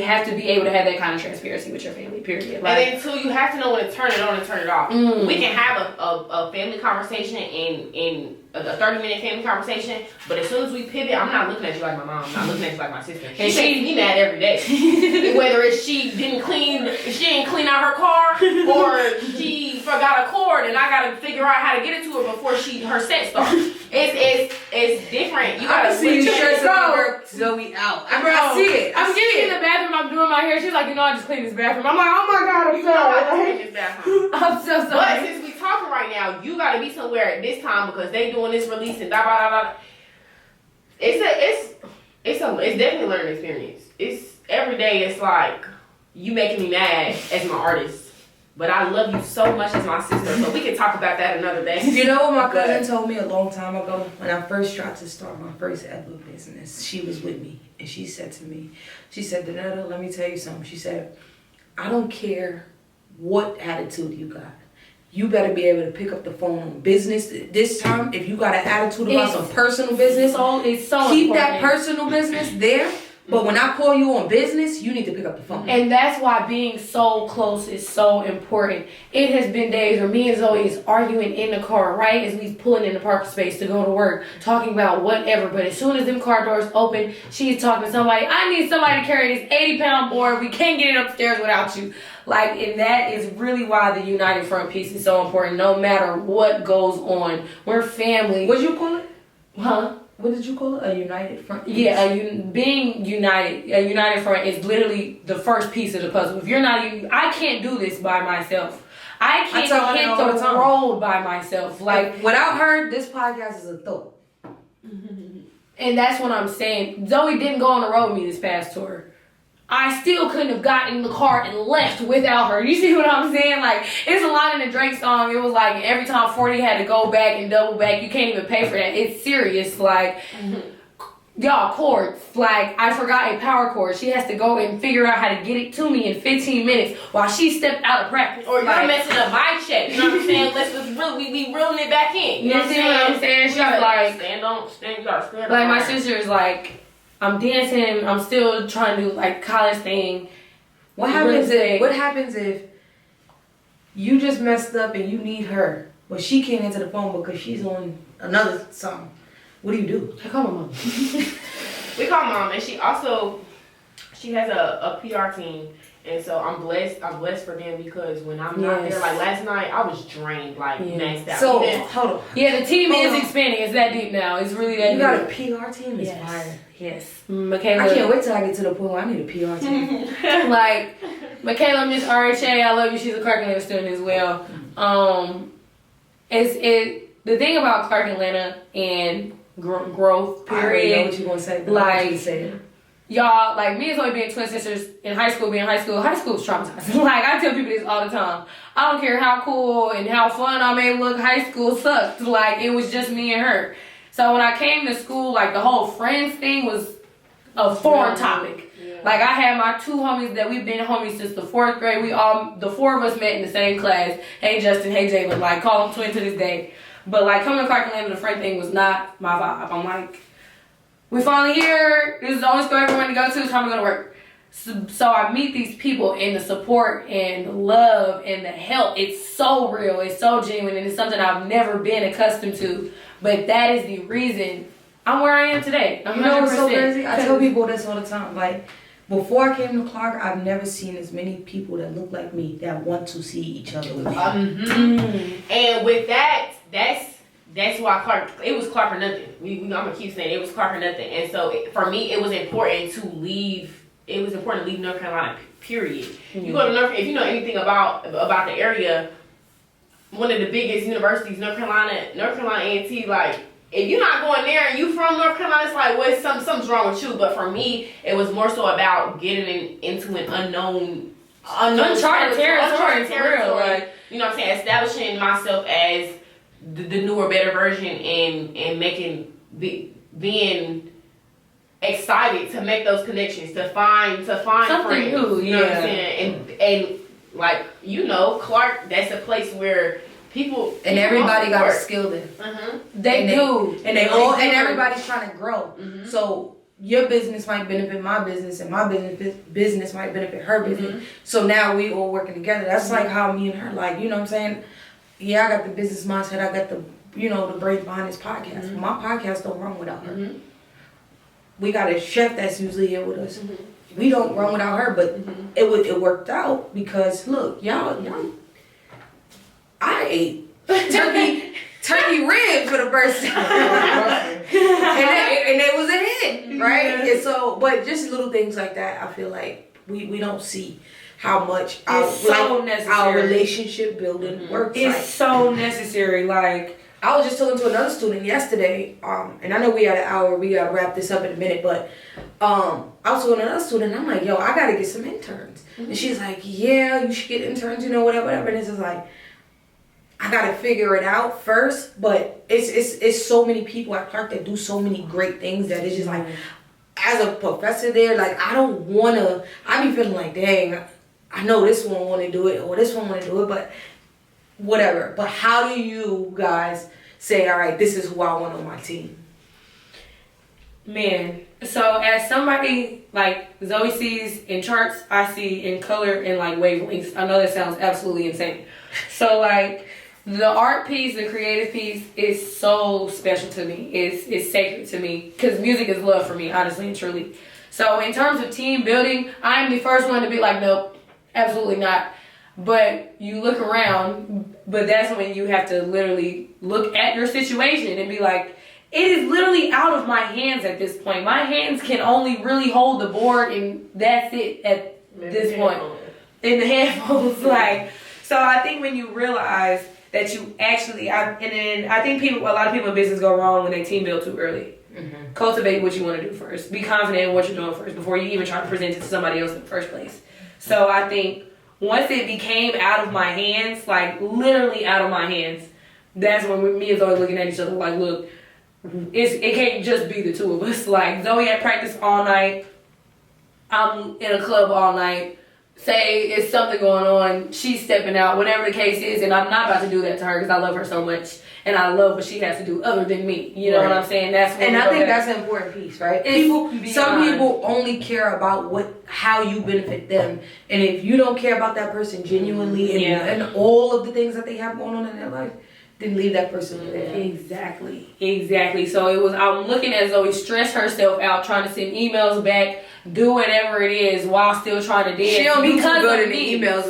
E: able to have that kind of transparency with your family, period. Like,
D: and then too, you have to know when to turn it on and turn it off. We can have a family conversation in a 30-minute family conversation, but as soon as we pivot, I'm not looking at you like my mom. I'm not looking at you like my sister. And she makes me mad every day. Whether it's she didn't clean out her car, or she forgot a cord and I gotta figure out how to get it to her before her set starts. It's different. You gotta
C: see you stressing over Zoe out. I see it.
E: I'm getting in the bathroom. I'm doing my hair. She's like, I just cleaned this bathroom. I'm like, oh my god, I'm sorry.
D: Clean this bathroom.
E: I'm so sorry.
D: But since we talking right now, you gotta be somewhere at this time because they doing this release and da da da da. It's definitely a learning experience. It's every day. It's like you making me mad as my artist. But I love you so much as my sister, so we can talk about that another day.
C: You know what my cousin told me a long time ago when I first tried to start my first ever business? She was with me, and she said to me, Danetta, let me tell you something. She said, I don't care what attitude you got. You better be able to pick up the phone on business this time. If you got an attitude about some personal business,
E: it's so
C: keep
E: important.
C: that personal business there. But when I call you on business, you need to pick up the phone.
E: And that's why being so close is so important. It has been days where me and Zoe is arguing in the car, right? As we pulling in the parking space to go to work, talking about whatever. But as soon as them car doors open, she's talking to somebody. I need somebody to carry this 80-pound board. We can't get it upstairs without you. Like, and that is really why the united front piece is so important. No matter what goes on, we're family.
C: What'd you call it?
E: Huh?
C: what did you call it? A united front?
E: Yeah, being united, a united front is literally the first piece of the puzzle. If you're not, I can't do this by myself. I can't hit the road by myself. Like
C: without her, this podcast is a thought.
E: And that's what I'm saying. Zoey didn't go on the road with me this past tour. I still couldn't have gotten in the car and left without her. You see what I'm saying? Like, it's a line in the Drake song. It was like every time 40 had to go back and double back, you can't even pay for that. It's serious. Like, y'all, chords. Like, I forgot a power chord. She has to go and figure out how to get it to me in 15 minutes while she stepped out of practice.
D: Or you're messing up my check. You know what I'm saying? We reeling it back in.
E: You know what I'm saying? She's like,
D: you gotta stand
E: like, my sister is like, I'm dancing. I'm still trying to do like college thing.
C: What happens if you just messed up and you need her, but she can't answer the phone because she's on another song? What do you do?
E: I call my mom.
D: We call mom, and she has a PR team, and so I'm blessed for them because when I'm not there, like last night, I was drained, like maxed out.
C: So hold on.
E: Yeah, the team is expanding. It's that deep now. It's really that
C: deep.
E: You
C: got a PR team? It's fire.
E: Yes. Michaela.
C: I can't wait till I get to the point where I need a PR team.
E: Like, Michaela, Miss RHA, I love you. She's a Clark Atlanta student as well. The thing about Clark Atlanta and growth, period.
C: I already know what you're going to say.
E: Like, y'all, like, me and Zoey being twin sisters in high school was traumatizing. Like, I tell people this all the time. I don't care how cool and how fun I may look, high school sucked. Like, it was just me and her. So when I came to school, like, the whole friends thing was a foreign topic. Yeah. Like, I had my two homies that we've been homies since the 4th grade. The four of us met in the same class. Hey, Justin. Hey, Jayden. Like, call them twin to this day. But, like, coming to Clark Atlanta, the friend thing was not my vibe. I'm like, we finally here. This is the only school everyone to go to. It's time to go to work. So I meet these people, and the support and the love and the help, it's so real. It's so genuine, and it's something I've never been accustomed to. But that is the reason I'm where I am today. 100%.
C: You know what's so crazy? I tell people this all the time. Like, before I came to Clark, I've never seen as many people that look like me that want to see each other with me.
D: And with that, that's why it was Clark or nothing. I'm gonna keep saying it was Clark or nothing. And so for me, it was important to leave. It was important to leave North Carolina. Period. You go to North. If you know anything about the area, one of the biggest universities, North Carolina A&T. Like, if you're not going there and you from North Carolina, it's like, something's wrong with you. But for me, it was more so about getting into an uncharted territory. Like, you know what I'm saying? Establishing myself as the newer, better version, and being excited to make those connections, to find something friends. New, you know what I'm saying? And like, you know, Clark, that's a place where people
C: and everybody got a skill there.
E: They do,
C: and everybody's trying to grow. So your business might benefit my business, and my business might benefit her business. So now we all working together. That's like how me and her, like, you know what I'm saying? Yeah, I got the business mindset. I got the, you know, the brains behind this podcast. My podcast don't run without her. We got a chef that's usually here with us. We don't run without her, but it worked out because look, y'all, I ate turkey ribs for the first time, and it was a hit, right? And so, but just little things like that, I feel like we don't see how much our relationship building works.
E: It's so necessary. Like,
C: I was just talking to another student yesterday, and I know we had an hour, we gotta wrap this up in a minute, but I was talking to another student, and I'm like, yo, I gotta get some interns. And she's like, yeah, you should get interns, you know, whatever. And it's just like, I gotta figure it out first, but it's so many people at Clark that do so many great things that it's just like, as a professor there, like, I be feeling like, dang, I know this one want to do it, or this one want to do it, but whatever. But how do you guys say, all right, this is who I want on my team?
E: Man, so as somebody, like, Zoey sees in charts, I see in color and, like, wavelengths. I know that sounds absolutely insane. So, like, the art piece, the creative piece is so special to me. It's sacred to me because music is love for me, honestly and truly. So in terms of team building, I'm the first one to be like, nope, absolutely not. But you look around, but that's when you have to literally look at your situation and be like, it is literally out of my hands at this point. My hands can only really hold the board, and that's it at this point. In the headphones, like. So I think when you realize that you actually, I think a lot of people in business go wrong when they team build too early. Mm-hmm. Cultivate what you want to do first. Be confident in what you're doing first before you even try to present it to somebody else in the first place. So I think once it became out of my hands, like literally out of my hands, that's when me and Zoe looking at each other like, look, it can't just be the two of us. Like Zoe had practice all night. I'm in a club all night. Say it's something going on, she's stepping out, whatever the case is, and I'm not about to do that to her because I love her so much and I love what she has to do other than me. You know what I'm saying?
C: And I think that's an important piece, right? Some people only care about how you benefit them, and if you don't care about that person genuinely and all of the things that they have going on in their life, then leave that person alone.
E: Exactly. So I'm looking at Zoe stress herself out, trying to send emails back, do whatever it is while still trying to dance.
C: She don't do too good in the emails.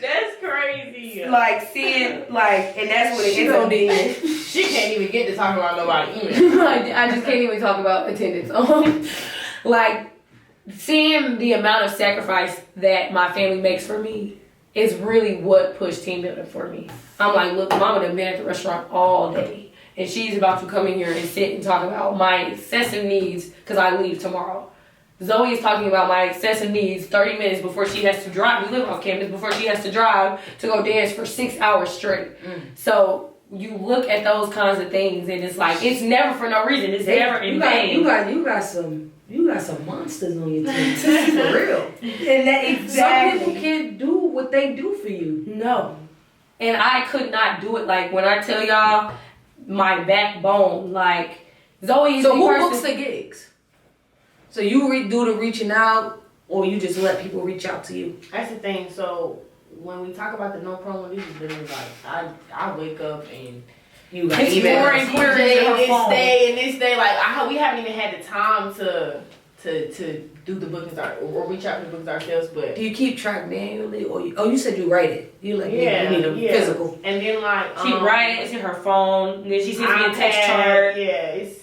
D: That's crazy.
A: Like seeing, like, and that's what it is.
D: She can't even get to talk about nobody email.
E: I just can't even talk about attendance. Like, seeing the amount of sacrifice that my family makes for me is really what pushed team building for me. I'm like, look, Mama done been at the restaurant all day, and she's about to come in here and sit and talk about my excessive needs because I leave tomorrow. Zoe is talking about my excessive needs 30 minutes before she has to drive. We live off campus, before she has to drive to go dance for 6 hours straight. So you look at those kinds of things, and it's like, it's never for no reason. It's never in vain.
C: You got some monsters on your team. For real.
A: And that exactly.
C: Some people can't do what they do for you.
E: No. And I could not do it. Like, when I tell y'all, my backbone, like, Zoe is
C: So who books the gigs? So you do the reaching out, or you just let people reach out to you?
D: That's the thing. So when we talk about the no promo, these is literally like, I wake up and
C: you got
E: it's
C: email
E: more inquiries on her phone.
D: This day, like we haven't even had the time to do the bookings or reach out to the bookings ourselves. But
C: do you keep track manually, or you said you write it? You like you need a physical.
D: And then like
E: she writes it in her phone, and then she sends me a text chart.
D: Yeah, it's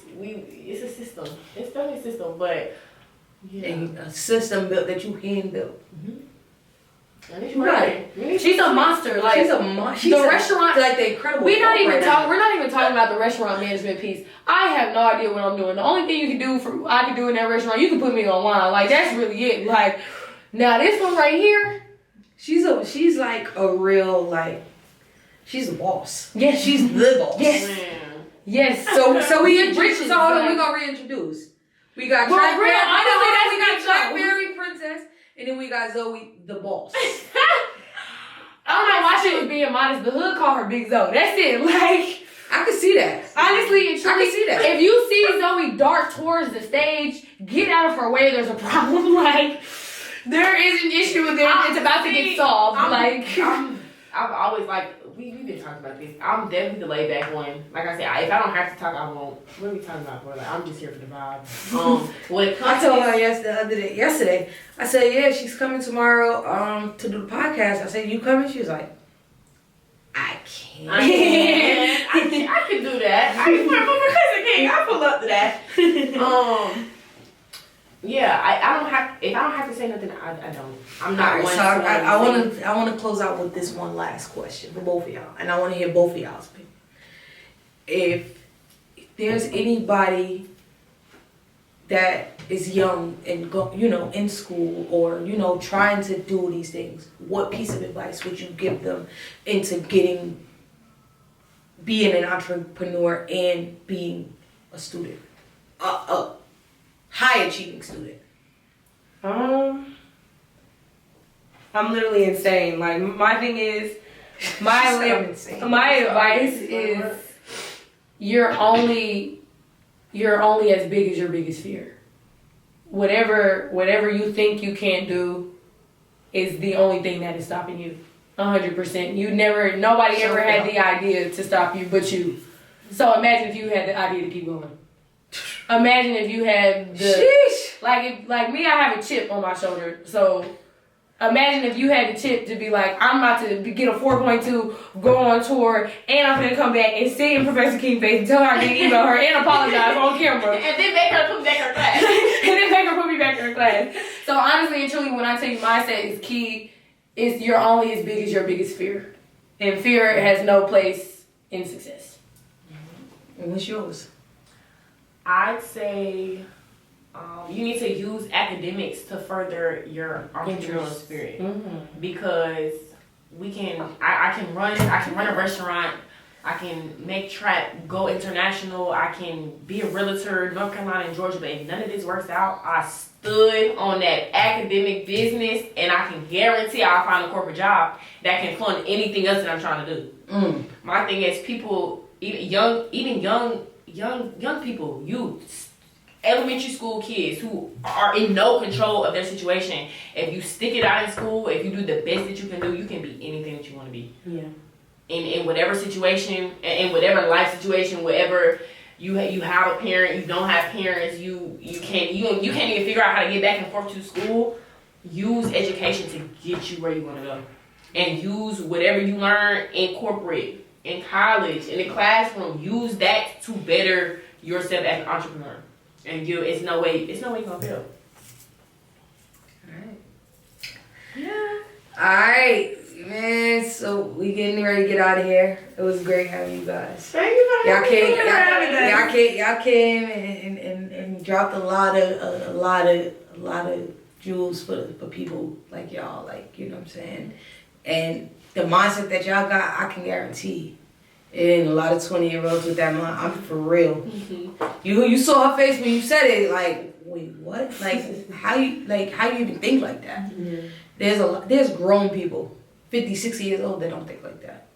D: a system. It's definitely a system, but
C: and a system built that you hand built.
D: Mm-hmm.
E: Right. She's a monster. Like
C: she's a monster.
E: The restaurant,
C: like the incredible.
E: We're not even talking about the restaurant management piece. I have no idea what I'm doing. The only thing I can do in that restaurant, you can put me online. Like that's really it. Like now this one right here,
C: she's like a real like she's a boss.
E: Yes,
C: she's the boss.
E: Yes.
D: Man.
E: Yes.
C: So we're gonna reintroduce. We got Trackberry Princess. And then we got Zoe, the boss.
E: I don't know why she was being modest. The hood called her Big Zoe. That's it. Like,
C: I could see that.
E: Honestly, and truly,
C: I can see that.
E: If you see Zoe dart towards the stage, get out of her way. There's a problem. Like, there is an issue with it. It's about to get solved.
D: I've always we've been talking about this. I'm definitely the laid back one. Like I said, if I don't have to talk, I won't. What are we talking about? Like I'm just here for the vibe. When it comes
C: I told her yesterday. I said, yeah, she's coming tomorrow to do the podcast. I said, you coming? She was like, I can't.
D: I can do that. I can put my cousin King. I pull up to that. Yeah, I don't have. If I don't have to say nothing, I don't. I'm not.
C: All right, so I want to close out with this one last question for both of y'all, and I want to hear both of y'all's opinion. If there's anybody that is young and in school or trying to do these things, what piece of advice would you give them into being an entrepreneur and being a student, a high achieving student?
A: I'm literally insane. Like my thing is, my advice is you're only as big as your biggest fear. Whatever you think you can't do is the only thing that is stopping you. 100%. Nobody ever had the idea to stop you but you. So imagine if you had the idea to keep going. Imagine if you had the like me, I have a chip on my shoulder. So
E: imagine if you had the chip to be like, I'm about to get a 4.2, go on tour, and I'm gonna come back and see in Professor King's face and tell her I didn't email her and apologize on camera.
D: And then make her put me back in her class.
E: And then make her put me back in her class. So honestly and truly, when I tell you mindset is key, it's you're only as big as your biggest fear. And fear has no place in success.
C: And what's yours?
D: I'd say you need to use academics to further your entrepreneurial spirit, because I can run a restaurant, I can make trap go international, I can be a realtor, North Carolina and Georgia, but if none of this works out, I stood on that academic business, and I can guarantee I'll find a corporate job that can fund anything else that I'm trying to do. My thing is people, even young people, youths, elementary school kids who are in no control of their situation. If you stick it out in school, if you do the best that you can do, you can be anything that you want to be.
E: Yeah.
D: In whatever situation, in whatever life situation, whatever you have a parent, you don't have parents, you can't even figure out how to get back and forth to school. Use education to get you where you want to go, and use whatever you learn in corporate, in college, in the classroom. Use that to better yourself as an entrepreneur. And it's no way you're gonna fail.
C: Alright, man, so we getting ready to get out of here. It was great having you guys.
D: Thank you for
C: Y'all came and dropped a lot of jewels for people like y'all, like, you know what I'm saying? And the mindset that y'all got, I can guarantee. And a lot of 20-year-olds with that mind, I'm for real. You saw her face when you said it, like, wait, what? Like, how you even think like that? There's grown people, 50, 60 years old, that don't think like that.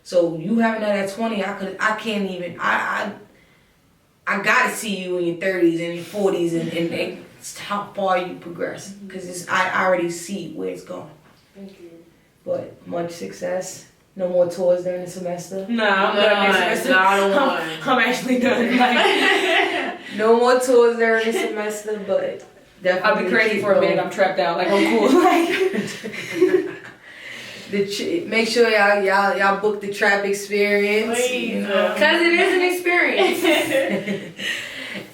C: So you having that at 20, I gotta see you in your 30s and your 40s and how far you progress, because I already see where it's going.
D: Thank you.
C: But much success. No more tours during the semester.
E: No, I'm done next semester. I'm actually done. Like,
C: no more tours during the semester, but definitely
E: I'll be crazy for a minute. I'm trapped out. Like, I'm cool. Like,
C: make sure y'all book the trap experience.
D: Please,
C: you know,
E: because it is an experience.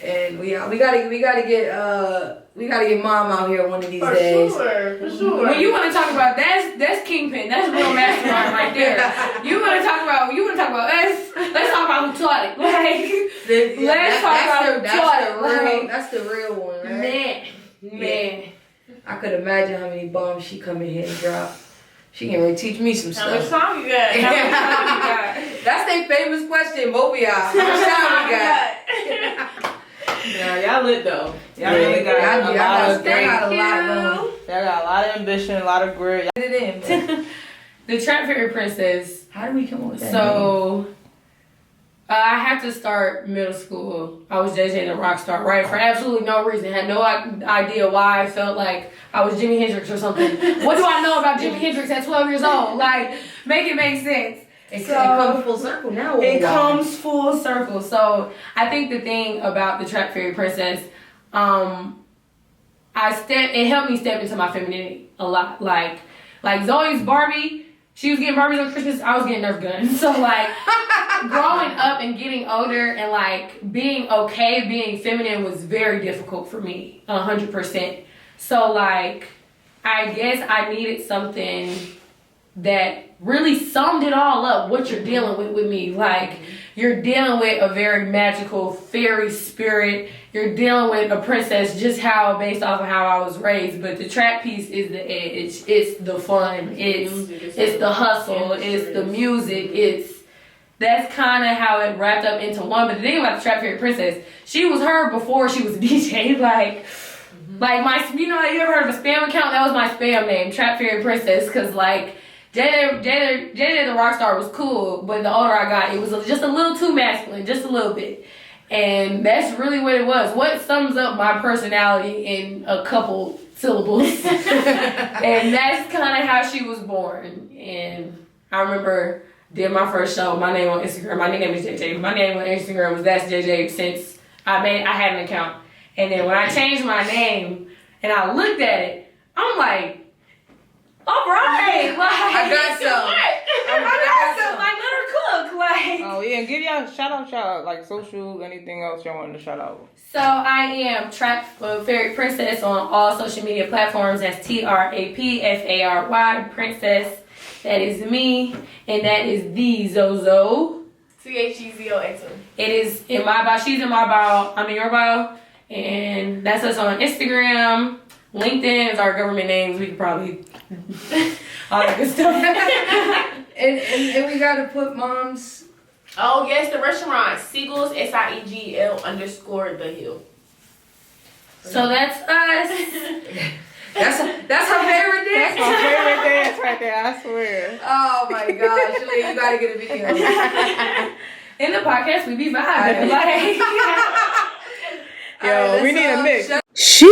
C: And we gotta get mom out here one of these days.
D: For sure.
E: When you want to talk about that's Kingpin. That's real mastermind right there. You want to talk about us? Let's talk about who taught it. Like, let's talk about who taught it.
C: That's the real one, right?
E: Man.
C: I could imagine how many bombs she come in here and drop. She can really teach me some
D: How much
C: stuff.
D: time you got?
C: That's their famous question, both of y'all. How much time we got?
B: Yeah, y'all lit though. Y'all really got a lot of great.
C: Y'all got a lot going.
B: Y'all got a lot of ambition, a lot of grit.
C: Get it in.
E: The Trap Fairy Princess.
C: How do we come up with that?
E: So, I had to start middle school. I was JJ the Rockstar, right? For absolutely no reason. Had no idea why I felt like I was Jimi Hendrix or something. What do I know about Jimi Hendrix at 12 years old? Like, make it make sense.
C: It comes full circle now.
E: It comes full circle. So I think the thing about the Trap Fairy Princess, it helped me step into my femininity a lot. Like Zoe's Barbie, she was getting Barbies on Christmas, I was getting Nerf guns. So like growing up and getting older and like being okay, being feminine was very difficult for me, 100%. So like I guess I needed something that really summed it all up, what you're dealing with me. Like, you're dealing with a very magical fairy spirit. You're dealing with a princess, just based off of how I was raised. But the trap piece is the edge. It's the fun. It's the hustle. It's the music. That's kind of how it wrapped up into one. But the thing about the Trap Fairy Princess, she was her before she was a DJ. Like my, you ever heard of a spam account? That was my spam name, Trap Fairy Princess, because like, JJ the Rockstar was cool, but the older I got, it was just a little too masculine, just a little bit. And that's really what it was. What sums up my personality in a couple syllables. And that's kind of how she was born. And I remember did my first show, my name on Instagram, my nickname is JJ. My name on Instagram was That's JJ since I had an account. And then when I changed my name and I looked at it, I'm like, All right. Like,
C: I got some.
E: I got some. Like, let her cook. Like.
B: Oh yeah, and give y'all shout out like social, anything else y'all want to shout out.
E: So I am Trap Fairy Princess on all social media platforms. That's TRAPFARY Princess. That is me, and that is the Zozo.
D: THEZOXO.
E: It is in my bio. She's in my bio. I'm in your bio, and that's us on Instagram. LinkedIn is our government names. We could probably all that good stuff.
C: And we gotta put mom's.
D: Oh yes, the restaurant Siegel's SIEGL _ the Hill.
E: So that's us.
C: That's her favorite
B: That's
C: dish.
B: my favorite dance right there. I swear.
C: Oh my gosh, Julia, you gotta get a video.
E: In the podcast, we be vibing. Like,
B: Yo, we need a mix.
C: She.